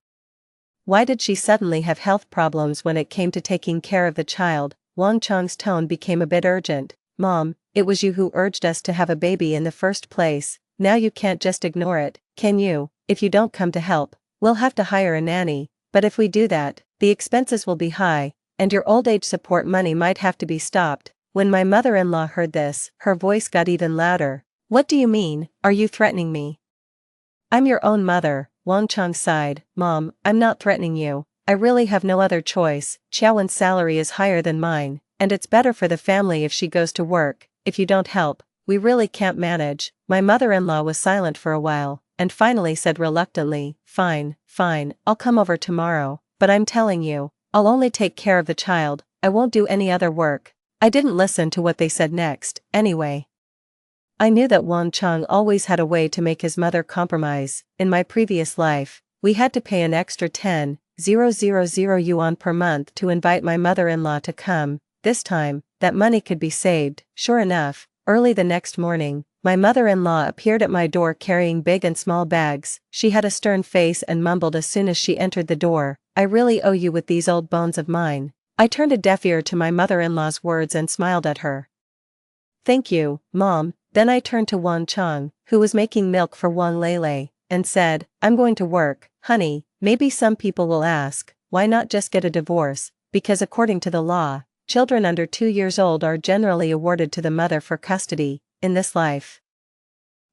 Why did she suddenly have health problems when it came to taking care of the child? Wang Chang's tone became a bit urgent. Mom, it was you who urged us to have a baby in the first place. Now you can't just ignore it, can you? If you don't come to help, we'll have to hire a nanny, but if we do that, the expenses will be high, and your old age support money might have to be stopped. When my mother-in-law heard this, her voice got even louder. What do you mean? Are you threatening me? I'm your own mother. Wang Chang sighed. Mom, I'm not threatening you. I really have no other choice. Xiaowen's salary is higher than mine, and it's better for the family if she goes to work. If you don't help, we really can't manage. My mother-in-law was silent for a while, and finally said reluctantly, Fine, I'll come over tomorrow, but I'm telling you, I'll only take care of the child, I won't do any other work. I didn't listen to what they said next, anyway. I knew that Wang Chang always had a way to make his mother compromise. In my previous life, we had to pay an extra 10,000 yuan per month to invite my mother-in-law to come. This time, that money could be saved. Sure enough, early the next morning, my mother-in-law appeared at my door carrying big and small bags. She had a stern face and mumbled as soon as she entered the door, I really owe you with these old bones of mine. I turned a deaf ear to my mother-in-law's words and smiled at her. Thank you, Mom. Then I turned to Wang Chang, who was making milk for Wang Lele, and said, I'm going to work. Honey, maybe some people will ask, why not just get a divorce? Because according to the law, children under 2 years old are generally awarded to the mother for custody, in this life.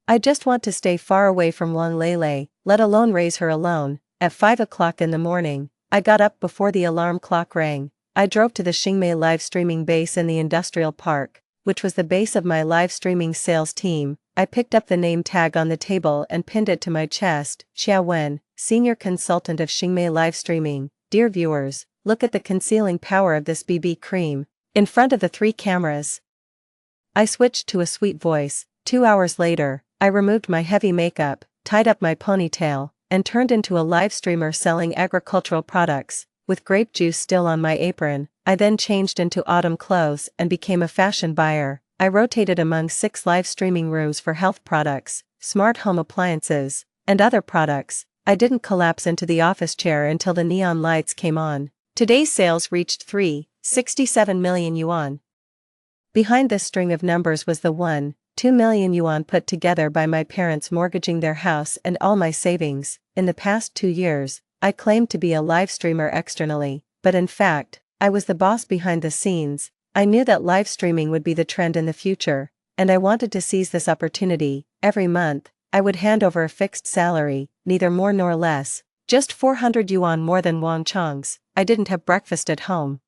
I just want to stay far away from Wang Lele, let alone raise her alone. At 5 o'clock in the morning, I got up before the alarm clock rang. I drove to the Xingmei live streaming base in the industrial park, which was the base of my live streaming sales team. I picked up the name tag on the table and pinned it to my chest. Xiaowen, Senior Consultant of Xingmei Live Streaming. Dear viewers, look at the concealing power of this BB cream. In front of the 3 cameras. I switched to a sweet voice. 2 hours later, I removed my heavy makeup, tied up my ponytail, and turned into a live streamer selling agricultural products, with grape juice still on my apron. I then changed into autumn clothes and became a fashion buyer. I rotated among 6 live streaming rooms for health products, smart home appliances, and other products. I didn't collapse into the office chair until the neon lights came on. Today's sales reached 367 million yuan. Behind this string of numbers was the 1.2 million yuan put together by my parents mortgaging their house and all my savings. In the past 2 years, I claimed to be a live streamer externally, but in fact, I was the boss behind the scenes. I knew that live streaming would be the trend in the future, and I wanted to seize this opportunity. Every month, I would hand over a fixed salary, neither more nor less, just 400 yuan more than Wang Chang's. I didn't have breakfast at home.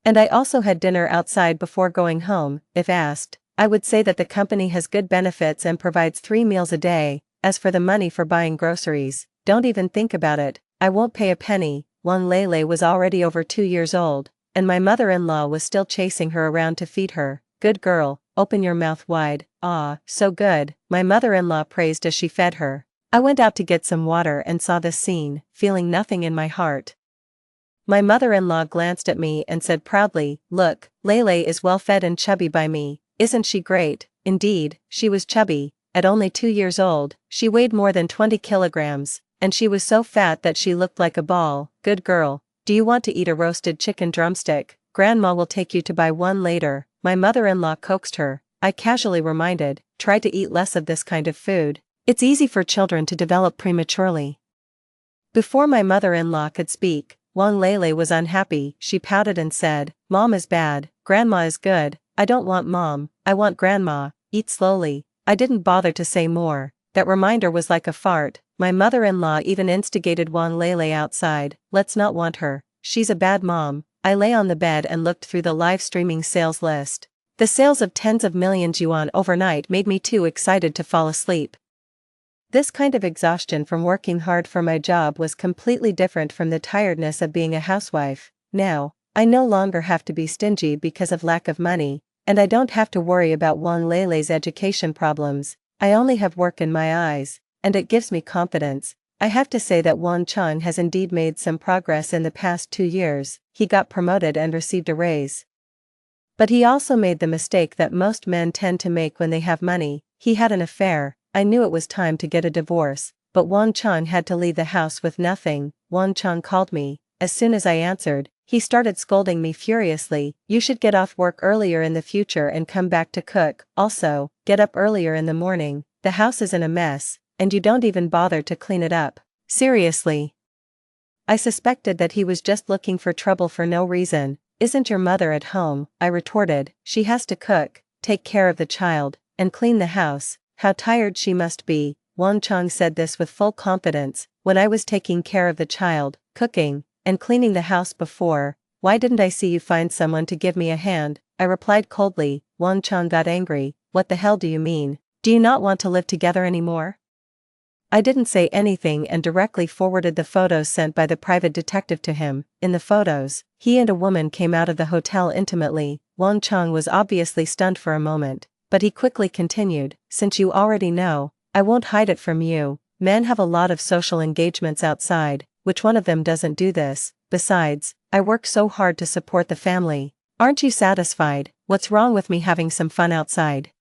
And I also had dinner outside before going home. If asked, I would say that the company has good benefits and provides 3 meals a day. As for the money for buying groceries, don't even think about it, I won't pay a penny. Wang Lele was already over 2 years old, and my mother-in-law was still chasing her around to feed her. Good girl, open your mouth wide. Ah, so good, my mother-in-law praised as she fed her. I went out to get some water and saw this scene, feeling nothing in my heart. My mother-in-law glanced at me and said proudly, Look, Lele is well fed and chubby by me. Isn't she great? Indeed, she was chubby. At only 2 years old, she weighed more than 20 kilograms. And she was so fat that she looked like a ball. Good girl, do you want to eat a roasted chicken drumstick? Grandma will take you to buy one later. My mother-in-law coaxed her. I casually reminded, try to eat less of this kind of food. It's easy for children to develop prematurely. Before my mother-in-law could speak, Wang Lele was unhappy. She pouted and said, Mom is bad, Grandma is good. I don't want Mom, I want Grandma. Eat slowly. I didn't bother to say more. That reminder was like a fart. My mother-in-law even instigated Wang Lele outside. Let's not want her. She's a bad mom. I lay on the bed and looked through the live streaming sales list. The sales of tens of millions yuan overnight made me too excited to fall asleep. This kind of exhaustion from working hard for my job was completely different from the tiredness of being a housewife. Now, I no longer have to be stingy because of lack of money, and I don't have to worry about Wang Leilei's education problems. I only have work in my eyes, and it gives me confidence. I have to say that Wang Chang has indeed made some progress in the past 2 years. He got promoted and received a raise. But he also made the mistake that most men tend to make when they have money. He had an affair. I knew it was time to get a divorce, but Wang Chang had to leave the house with nothing. Wang Chang called me. As soon as I answered, he started scolding me furiously. You should get off work earlier in the future and come back to cook. Also, get up earlier in the morning. The house is in a mess, and you don't even bother to clean it up. Seriously. I suspected that he was just looking for trouble for no reason. Isn't your mother at home? I retorted. She has to cook, take care of the child, and clean the house. How tired she must be. Wang Chang said this with full confidence. When I was taking care of the child, cooking, and cleaning the house before, why didn't I see you find someone to give me a hand? I replied coldly. Wang Chang got angry. What the hell do you mean? Do you not want to live together anymore? I didn't say anything and directly forwarded the photos sent by the private detective to him. In the photos, he and a woman came out of the hotel intimately. Wang Chang was obviously stunned for a moment, but he quickly continued, since you already know, I won't hide it from you. Men have a lot of social engagements outside. Which one of them doesn't do this? Besides, I work so hard to support the family. Aren't you satisfied? What's wrong with me having some fun outside?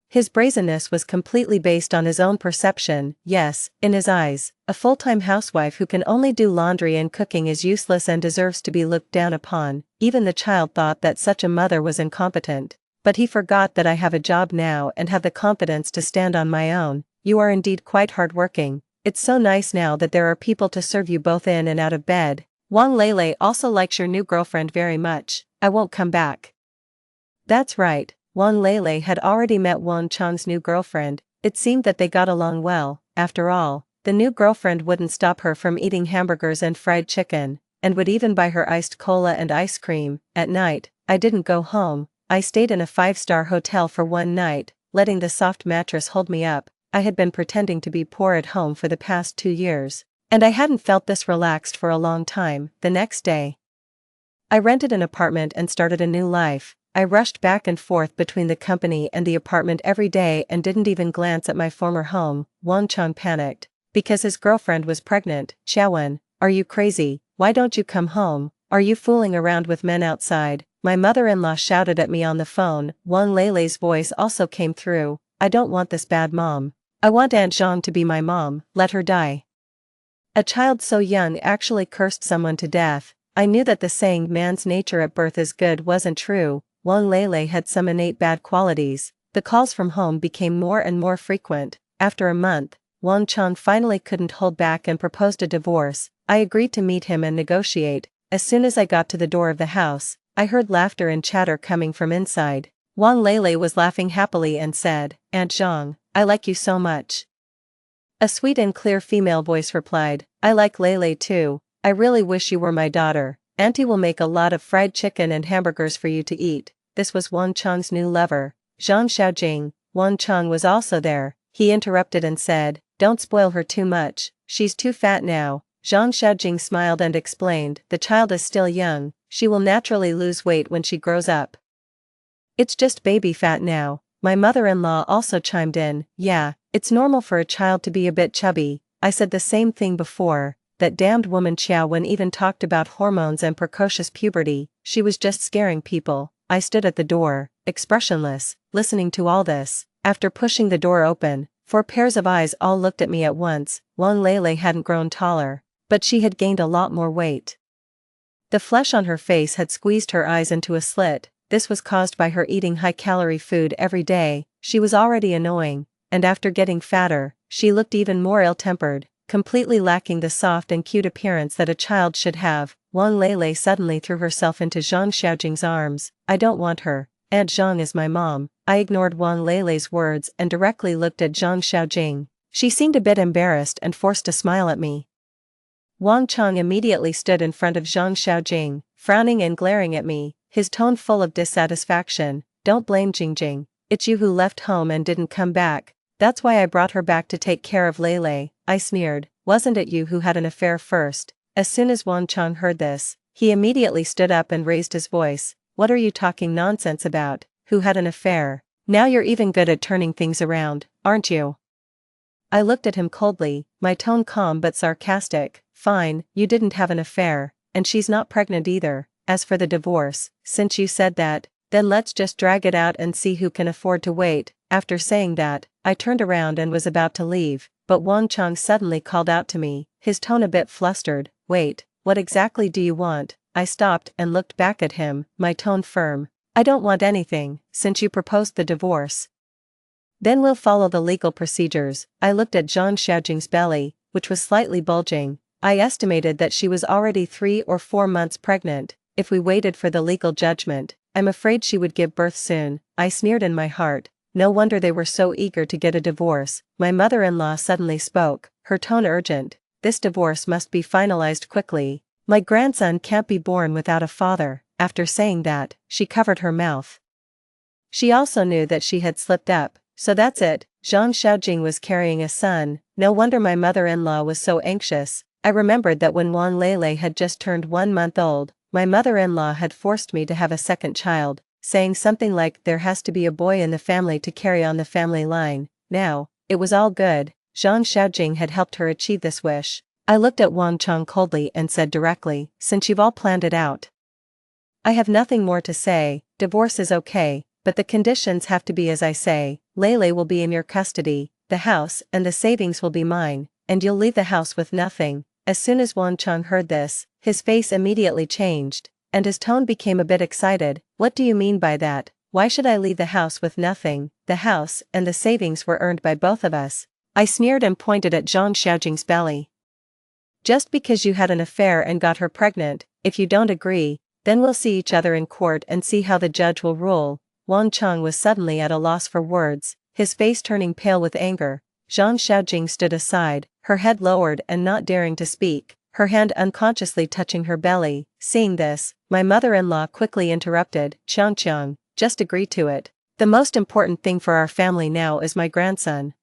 His brazenness was completely based on his own perception. Yes, in his eyes, a full-time housewife who can only do laundry and cooking is useless and deserves to be looked down upon. Even the child thought that such a mother was incompetent. But he forgot that I have a job now and have the confidence to stand on my own. You are indeed quite hardworking. It's so nice now that there are people to serve you both in and out of bed. Wang Leilei also likes your new girlfriend very much. I won't come back. That's right. Wang Leilei had already met Wang Chang's new girlfriend. It seemed that they got along well. After all, the new girlfriend wouldn't stop her from eating hamburgers and fried chicken, and would even buy her iced cola and ice cream. At night, I didn't go home. I stayed in a 5-star hotel for one night, letting the soft mattress hold me up. I had been pretending to be poor at home for the past 2 years, and I hadn't felt this relaxed for a long time. The next day, I rented an apartment and started a new life. I rushed back and forth between the company and the apartment every day and didn't even glance at my former home. Wang Chang panicked, because his girlfriend was pregnant. Xiaowen, are you crazy? Why don't you come home? Are you fooling around with men outside? My mother-in-law shouted at me on the phone. Wang Leilei's voice also came through. I don't want this bad mom. I want Aunt Zhang to be my mom. Let her die. A child so young actually cursed someone to death. I knew that the saying man's nature at birth is good wasn't true. Wang Leilei had some innate bad qualities. The calls from home became more and more frequent. After a month, Wang Chang finally couldn't hold back and proposed a divorce. I agreed to meet him and negotiate. As soon as I got to the door of the house, I heard laughter and chatter coming from inside. Wang Leilei was laughing happily and said, Aunt Zhang, I like you so much. A sweet and clear female voice replied, I like Leilei too. I really wish you were my daughter. Auntie will make a lot of fried chicken and hamburgers for you to eat. This was Wang Chang's new lover, Zhang Xiaojing. Wang Chang was also there. He interrupted and said, don't spoil her too much. She's too fat now. Zhang Xiaojing smiled and explained, the child is still young. She will naturally lose weight when she grows up. It's just baby fat now. My mother-in-law also chimed in, yeah, it's normal for a child to be a bit chubby. I said the same thing before. That damned woman Xiaowen even talked about hormones and precocious puberty. She was just scaring people. I stood at the door, expressionless, listening to all this. After pushing the door open, 4 pairs of eyes all looked at me at once. Wang Leilei hadn't grown taller, but she had gained a lot more weight. The flesh on her face had squeezed her eyes into a slit. This was caused by her eating high-calorie food every day. She was already annoying, and after getting fatter, she looked even more ill-tempered, completely lacking the soft and cute appearance that a child should have. Wang Leilei suddenly threw herself into Zhang Xiaojing's arms. I don't want her. Aunt Zhang is my mom. I ignored Wang Leilei's words and directly looked at Zhang Xiaojing. She seemed a bit embarrassed and forced a smile at me. Wang Chang immediately stood in front of Zhang Xiaojing, frowning and glaring at me, his tone full of dissatisfaction. Don't blame Jingjing. It's you who left home and didn't come back. That's why I brought her back to take care of Lele, I sneered. Wasn't it you who had an affair first? As soon as Wang Chang heard this, he immediately stood up and raised his voice. What are you talking nonsense about? Who had an affair? Now you're even good at turning things around, aren't you? I looked at him coldly, my tone calm but sarcastic. Fine, you didn't have an affair, and she's not pregnant either. As for the divorce, since you said that, then let's just drag it out and see who can afford to wait. After saying that, I turned around and was about to leave, but Wang Chang suddenly called out to me, his tone a bit flustered. Wait, what exactly do you want? I stopped and looked back at him, my tone firm. I don't want anything, since you proposed the divorce. Then we'll follow the legal procedures. I looked at Zhang Xiaojing's belly, which was slightly bulging. I estimated that she was already 3 or 4 months pregnant. If we waited for the legal judgment, I'm afraid she would give birth soon. I sneered in my heart. No wonder they were so eager to get a divorce. My mother-in-law suddenly spoke, her tone urgent. This divorce must be finalized quickly. My grandson can't be born without a father. After saying that, she covered her mouth. She also knew that she had slipped up. So that's it, Zhang Xiaojing was carrying a son. No wonder my mother-in-law was so anxious. I remembered that when Wang Lele had just turned 1 month old, my mother-in-law had forced me to have a second child, saying something like there has to be a boy in the family to carry on the family line. Now, it was all good. Zhang Xiaojing had helped her achieve this wish. I looked at Wang Chang coldly and said directly, since you've all planned it out, I have nothing more to say. Divorce is okay, but the conditions have to be as I say. Lele will be in your custody, the house and the savings will be mine, and you'll leave the house with nothing. As soon as Wang Chang heard this, his face immediately changed, and his tone became a bit excited. What do you mean by that? Why should I leave the house with nothing? The house and the savings were earned by both of us. I sneered and pointed at Zhang Xiaojing's belly. Just because you had an affair and got her pregnant, if you don't agree, then we'll see each other in court and see how the judge will rule. Wang Chang was suddenly at a loss for words, his face turning pale with anger. Zhang Xiaojing stood aside, her head lowered and not daring to speak, her hand unconsciously touching her belly. Seeing this, my mother-in-law quickly interrupted. Qiang, just agree to it. The most important thing for our family now is my grandson.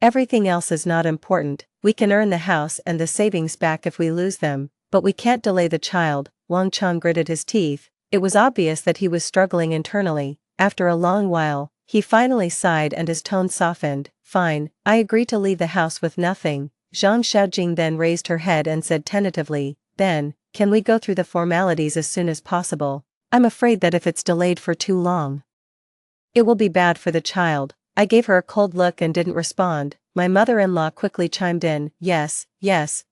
Everything else is not important. We can earn the house and the savings back if we lose them, but we can't delay the child. Wang Chang gritted his teeth. It was obvious that he was struggling internally. After a long while, he finally sighed and his tone softened. Fine, I agree to leave the house with nothing. Zhang Xiaojing then raised her head and said tentatively, then, can we go through the formalities as soon as possible? I'm afraid that if it's delayed for too long, it will be bad for the child. I gave her a cold look and didn't respond. My mother-in-law quickly chimed in. Yes,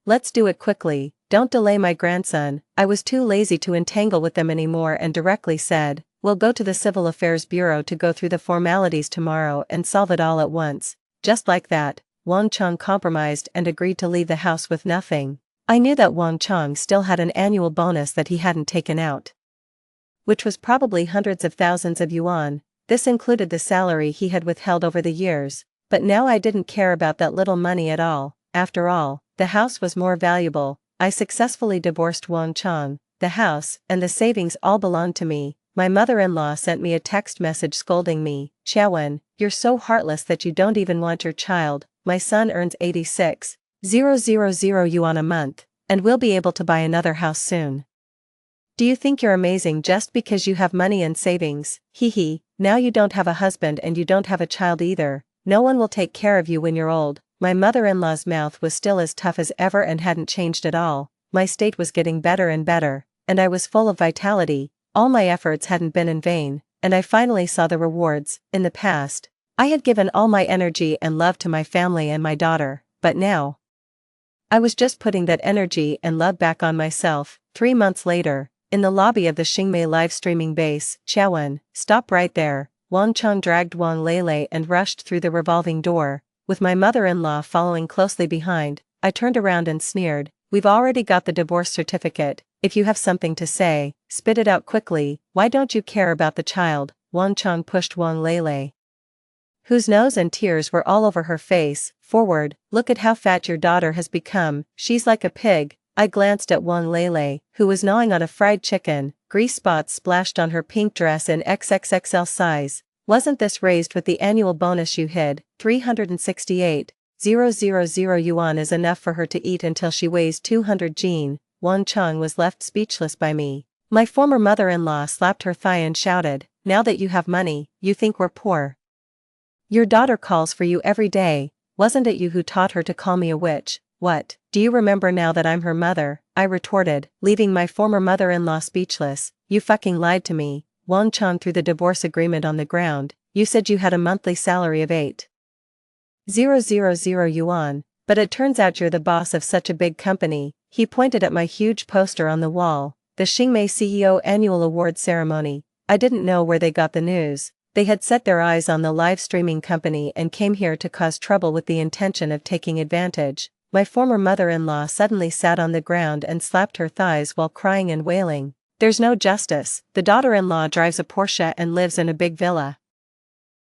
let's do it quickly. Don't delay my grandson. I was too lazy to entangle with them anymore and directly said, we'll go to the Civil Affairs Bureau to go through the formalities tomorrow and solve it all at once. Just like that, Wang Chang compromised and agreed to leave the house with nothing. I knew that Wang Chang still had an annual bonus that he hadn't taken out, which was probably hundreds of thousands of yuan. This included the salary he had withheld over the years, but now I didn't care about that little money at all. After all, the house was more valuable. I successfully divorced Wang Chang. The house and the savings all belonged to me. My mother-in-law sent me a text message scolding me. Qiaowen, you're so heartless that you don't even want your child. My son earns 86,000 yuan a month, and we'll be able to buy another house soon. Do you think you're amazing just because you have money and savings? Hee. Now you don't have a husband and you don't have a child either. No one will take care of you when you're old. My mother-in-law's mouth was still as tough as ever and hadn't changed at all. My state was getting better and better, and I was full of vitality. All my efforts hadn't been in vain, and I finally saw the rewards. In the past, I had given all my energy and love to my family and my daughter, but now I was just putting that energy and love back on myself. 3 months later, in the lobby of the Xingmei live streaming base. Qiaowen, stop right there. Wang Chang dragged Wang Lele and rushed through the revolving door, with my mother-in-law following closely behind. I turned around and sneered. We've already got the divorce certificate. If you have something to say, spit it out quickly. Why don't you care about the child? Wang Chang pushed Wang Lele, whose nose and tears were all over her face. Forward, look at how fat your daughter has become, she's like a pig. I glanced at Wang Lele, who was gnawing on a fried chicken, grease spots splashed on her pink dress in XXXL size. Wasn't this raised with the annual bonus you hid? 368,000 yuan is enough for her to eat until she weighs 200 Jean. Wan Cheng was left speechless by me. My former mother-in-law slapped her thigh and shouted, now that you have money, you think we're poor. Your daughter calls for you every day. Wasn't it you who taught her to call me a witch? What, do you remember now that I'm her mother? I retorted, leaving my former mother-in-law speechless. You fucking lied to me. Wang Cheng threw the divorce agreement on the ground. You said you had a monthly salary of 8,000 yuan, but it turns out you're the boss of such a big company. He pointed at my huge poster on the wall, the Xingmei CEO Annual Award Ceremony. I didn't know where they got the news. They had set their eyes on the live streaming company and came here to cause trouble with the intention of taking advantage. My former mother-in-law suddenly sat on the ground and slapped her thighs while crying and wailing. There's no justice. The daughter-in-law drives a Porsche and lives in a big villa,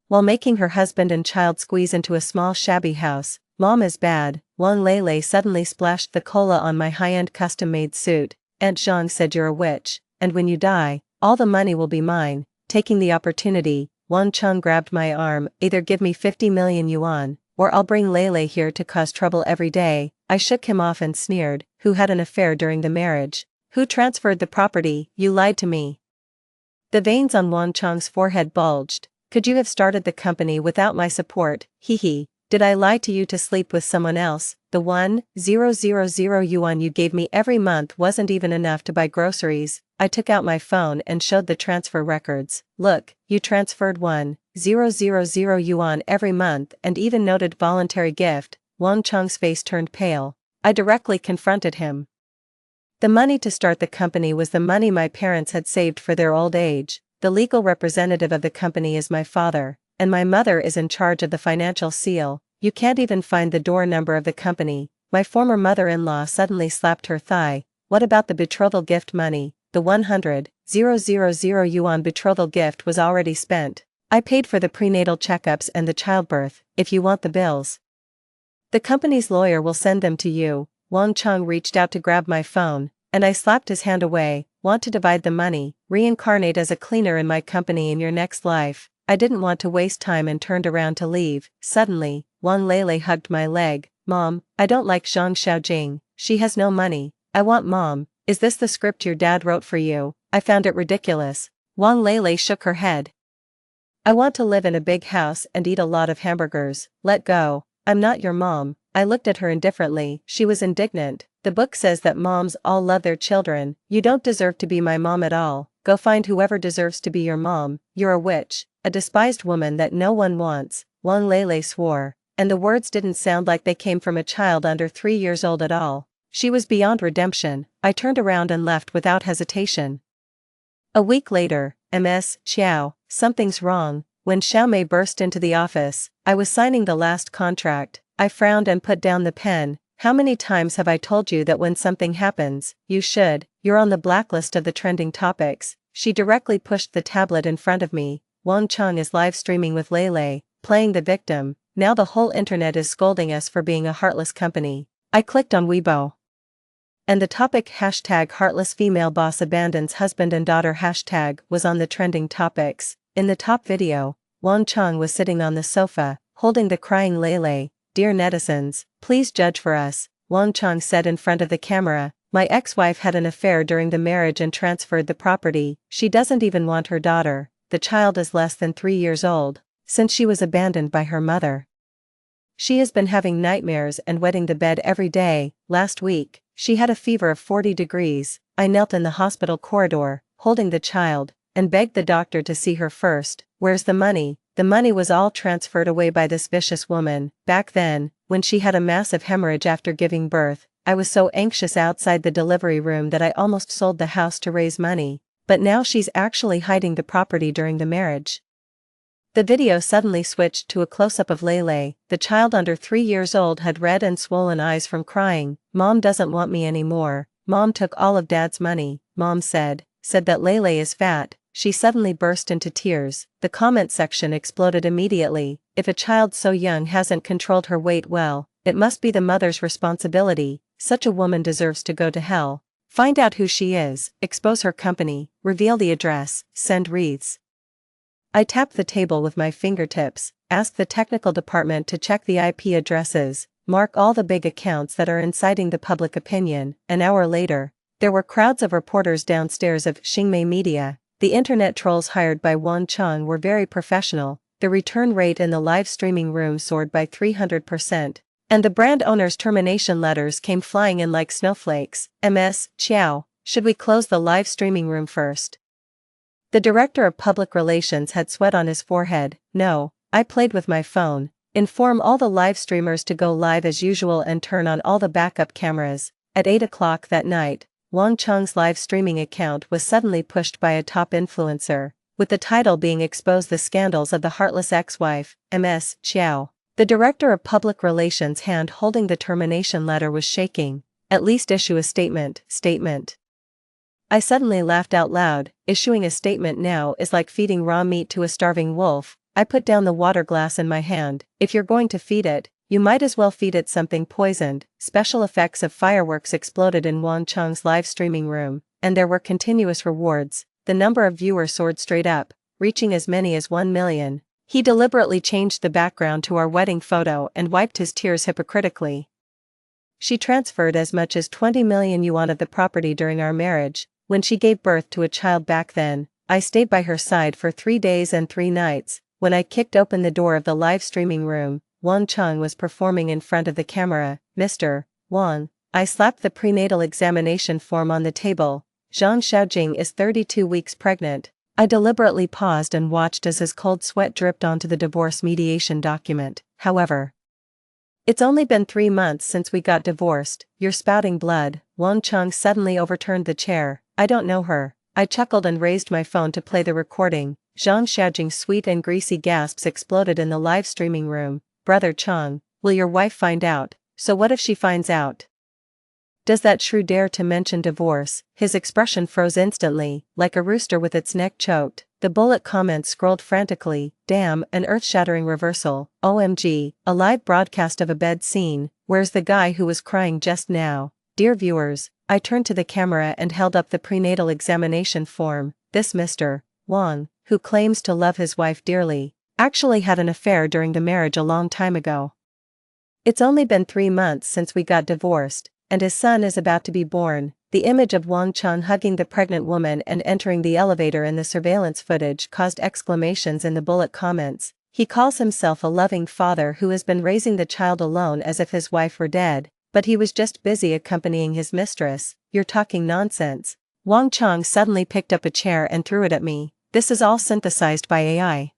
while making her husband and child squeeze into a small shabby house. Mom is bad. Wang Lele suddenly splashed the cola on my high-end custom-made suit. Aunt Zhang said you're a witch, and when you die, all the money will be mine. Taking the opportunity, Wan Cheng grabbed my arm. Either give me 50 million yuan, or I'll bring Lele here to cause trouble every day. I shook him off and sneered, who had an affair during the marriage? Who transferred the property? You lied to me. The veins on Wan Cheng's forehead bulged. Could you have started the company without my support? Hee. Did I lie to you to sleep with someone else? The 1,000 yuan you gave me every month wasn't even enough to buy groceries. I took out my phone and showed the transfer records. Look, you transferred 1,000 yuan every month and even noted voluntary gift. Wang Cheng's face turned pale. I directly confronted him. The money to start the company was the money my parents had saved for their old age. The legal representative of the company is my father, and my mother is in charge of the financial seal. You can't even find the door number of the company. My former mother-in-law suddenly slapped her thigh. What about the betrothal gift money? The 100,000 yuan betrothal gift was already spent. I paid for the prenatal checkups and the childbirth. If you want the bills, the company's lawyer will send them to you. Wang Cheng reached out to grab my phone, and I slapped his hand away. Want to divide the money, reincarnate as a cleaner in my company in your next life. I didn't want to waste time and turned around to leave. Suddenly, Wang Lele hugged my leg. Mom, I don't like Zhang Xiaojing. She has no money. I want Mom. Is this the script your dad wrote for you? I found it ridiculous. Wang Lele shook her head. I want to live in a big house and eat a lot of hamburgers. Let go. I'm not your mom. I looked at her indifferently. She was indignant. The book says that moms all love their children. You don't deserve to be my mom at all. Go find whoever deserves to be your mom. You're a witch, a despised woman that no one wants. Wang Lele swore, and the words didn't sound like they came from a child under 3 years old at all. She was beyond redemption. I turned around and left without hesitation. A week later, Ms. Xiao, something's wrong. When Xiaomei burst into the office, I was signing the last contract. I frowned and put down the pen. How many times have I told you that when something happens, you should, you're on the blacklist of the trending topics. She directly pushed the tablet in front of me. Wang Cheng is live streaming with Lele, playing the victim. Now the whole internet is scolding us for being a heartless company. I clicked on Weibo, and the topic #heartless female boss abandons husband and daughter hashtag was on the trending topics. In the top video, Wang Cheng was sitting on the sofa, holding the crying Lele. Dear netizens, please judge for us, Wang Cheng said in front of the camera. My ex-wife had an affair during the marriage and transferred the property. She doesn't even want her daughter. The child is less than 3 years old, since she was abandoned by her mother. She has been having nightmares and wetting the bed every day. Last week, she had a fever of 40 degrees. I knelt in the hospital corridor, holding the child, and begged the doctor to see her first. Where's the money? The money was all transferred away by this vicious woman. Back then, when she had a massive hemorrhage after giving birth, I was so anxious outside the delivery room that I almost sold the house to raise money. But now she's actually hiding the property during the marriage. The video suddenly switched to a close-up of Lele. The child under 3 years old had red and swollen eyes from crying. Mom doesn't want me anymore. Mom took all of Dad's money. Mom said that Lele is fat. she suddenly burst into tears. The comment section exploded immediately. If a child so young hasn't controlled her weight well, it must be the mother's responsibility. Such a woman deserves to go to hell. Find out who she is, expose her company, reveal the address, send wreaths. I tapped the table with my fingertips, asked the technical department to check the IP addresses, mark all the big accounts that are inciting the public opinion. An hour later, there were crowds of reporters downstairs of Xingmei Media. The internet trolls hired by Wang Cheng were very professional. The return rate in the live streaming room soared by 300%, and the brand owner's termination letters came flying in like snowflakes. Ms. Chiao, should we close the live streaming room first? The director of public relations had sweat on his forehead. No, I played with my phone. Inform all the live streamers to go live as usual and turn on all the backup cameras. At 8 o'clock that night, Wang Cheng's live streaming account was suddenly pushed by a top influencer, with the title being Expose the Scandals of the Heartless Ex-Wife, Ms. Chiao. The director of public relations' hand holding the termination letter was shaking. At least issue a statement. I suddenly laughed out loud. Issuing a statement now is like feeding raw meat to a starving wolf. I put down the water glass in my hand. If you're going to feed it, you might as well feed it something poisoned. Special effects of fireworks exploded in Wang Cheng's live streaming room, and there were continuous rewards. The number of viewers soared straight up, reaching as many as 1 million. He deliberately changed the background to our wedding photo and wiped his tears hypocritically. She transferred as much as 20 million yuan of the property during our marriage. When she gave birth to a child back then, I stayed by her side for 3 days and 3 nights. When I kicked open the door of the live streaming room, Wang Cheng was performing in front of the camera. Mr. Wang, I slapped the prenatal examination form on the table. Zhang Xiaojing is 32 weeks pregnant. I deliberately paused and watched as his cold sweat dripped onto the divorce mediation document. However, it's only been 3 months since we got divorced. You're spouting blood. Wang Cheng suddenly overturned the chair. I don't know her. I chuckled and raised my phone to play the recording. Zhang Xiaojing's sweet and greasy gasps exploded in the live streaming room. Brother Cheng, will your wife find out? So what if she finds out? Does that shrew dare to mention divorce? His expression froze instantly, like a rooster with its neck choked. The bullet comments scrolled frantically. Damn, an earth-shattering reversal. OMG, a live broadcast of a bed scene. Where's the guy who was crying just now? Dear viewers, I turned to the camera and held up the prenatal examination form. This Mr. Wang, who claims to love his wife dearly, actually had an affair during the marriage a long time ago. It's only been 3 months since we got divorced, and his son is about to be born. The image of Wang Cheng hugging the pregnant woman and entering the elevator in the surveillance footage caused exclamations in the bullet comments. He calls himself a loving father who has been raising the child alone as if his wife were dead, but he was just busy accompanying his mistress. You're talking nonsense. Wang Cheng suddenly picked up a chair and threw it at me. This is all synthesized by AI.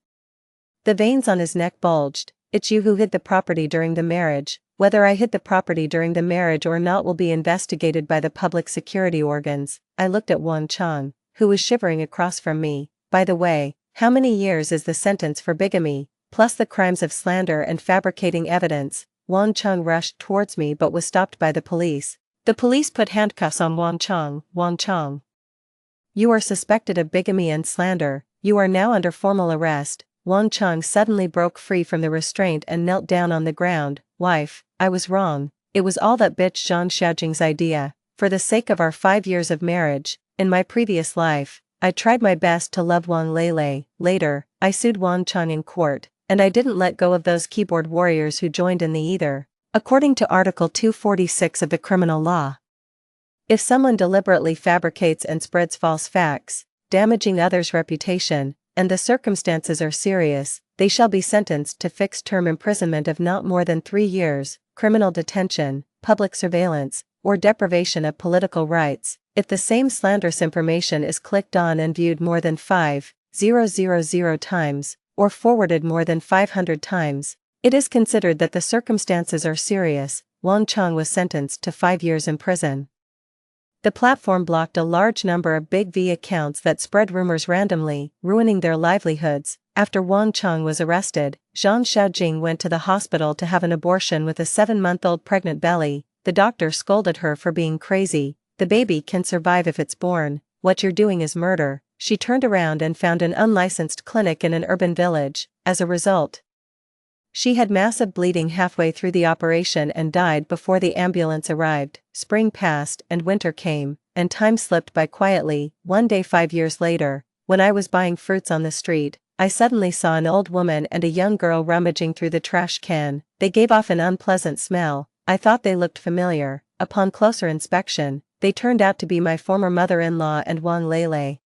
The veins on his neck bulged. It's you who hid the property during the marriage. Whether I hid the property during the marriage or not will be investigated by the public security organs. I looked at Wang Cheng, who was shivering across from me. By the way, how many years is the sentence for bigamy, plus the crimes of slander and fabricating evidence? Wang Cheng rushed towards me but was stopped by the police. The police put handcuffs on Wang Cheng. Wang Cheng, you are suspected of bigamy and slander. You are now under formal arrest. Wang Cheng suddenly broke free from the restraint and knelt down on the ground. Wife, I was wrong. It was all that bitch Zhang Xiaojing's idea. For the sake of our 5 years of marriage, in my previous life, I tried my best to love Wang Lele. Later, I sued Wang Cheng in court, and I didn't let go of those keyboard warriors who joined in the either. According to Article 246 of the criminal law, if someone deliberately fabricates and spreads false facts, damaging others' reputation, and the circumstances are serious, they shall be sentenced to fixed-term imprisonment of not more than 3 years, criminal detention, public surveillance, or deprivation of political rights. If the same slanderous information is clicked on and viewed more than 5,000 times, or forwarded more than 500 times, it is considered that the circumstances are serious. Wang Cheng was sentenced to 5 years in prison. The platform blocked a large number of Big V accounts that spread rumors randomly, ruining their livelihoods. After Wang Cheng was arrested, Zhang Xiaojing went to the hospital to have an abortion with a 7-month-old pregnant belly. The doctor scolded her for being crazy. The baby can survive if it's born. What you're doing is murder. she turned around and found an unlicensed clinic in an urban village. As a result, she had massive bleeding halfway through the operation and died before the ambulance arrived. Spring passed and winter came, and time slipped by quietly. One day 5 years later, when I was buying fruits on the street, I suddenly saw an old woman and a young girl rummaging through the trash can. They gave off an unpleasant smell. I thought they looked familiar. Upon closer inspection, they turned out to be my former mother-in-law and Wang Lele.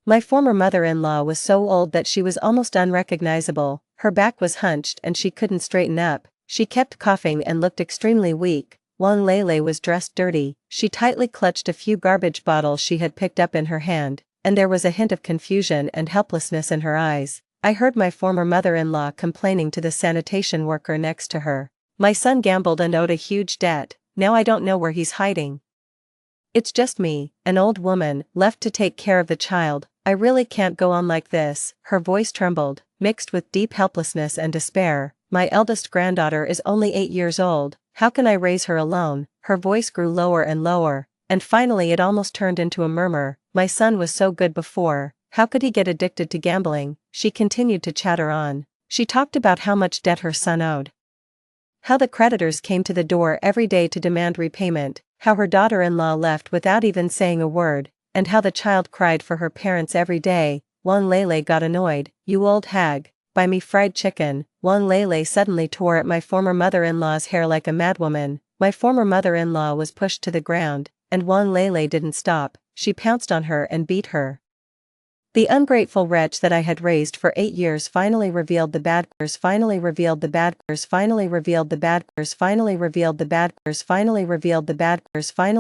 My former mother-in-law was so old that she was almost unrecognizable. Her back was hunched and she couldn't straighten up. She kept coughing and looked extremely weak. Wang Lele was dressed dirty. She tightly clutched a few garbage bottles she had picked up in her hand, and there was a hint of confusion and helplessness in her eyes. I heard my former mother-in-law complaining to the sanitation worker next to her. My son gambled and owed a huge debt. Now I don't know where he's hiding. It's just me, an old woman, left to take care of the child. I really can't go on like this. Her voice trembled, mixed with deep helplessness and despair. My eldest granddaughter is only 8 years old. How can I raise her alone? Her voice grew lower and lower, and finally it almost turned into a murmur. My son was so good before. How could he get addicted to gambling? She continued to chatter on. She talked about how much debt her son owed, how the creditors came to the door every day to demand repayment, how her daughter-in-law left without even saying a word, and how the child cried for her parents every day. Wang Lele got annoyed. You old hag, buy me fried chicken. Wang Lele suddenly tore at my former mother-in-law's hair like a madwoman. My former mother-in-law was pushed to the ground, and Wang Lele didn't stop. She pounced on her and beat her. The ungrateful wretch that I had raised for 8 years finally revealed the bad girls, finally revealed the bad girls, finally revealed the bad girls, finally revealed the bad girls, finally revealed the bad girls, finally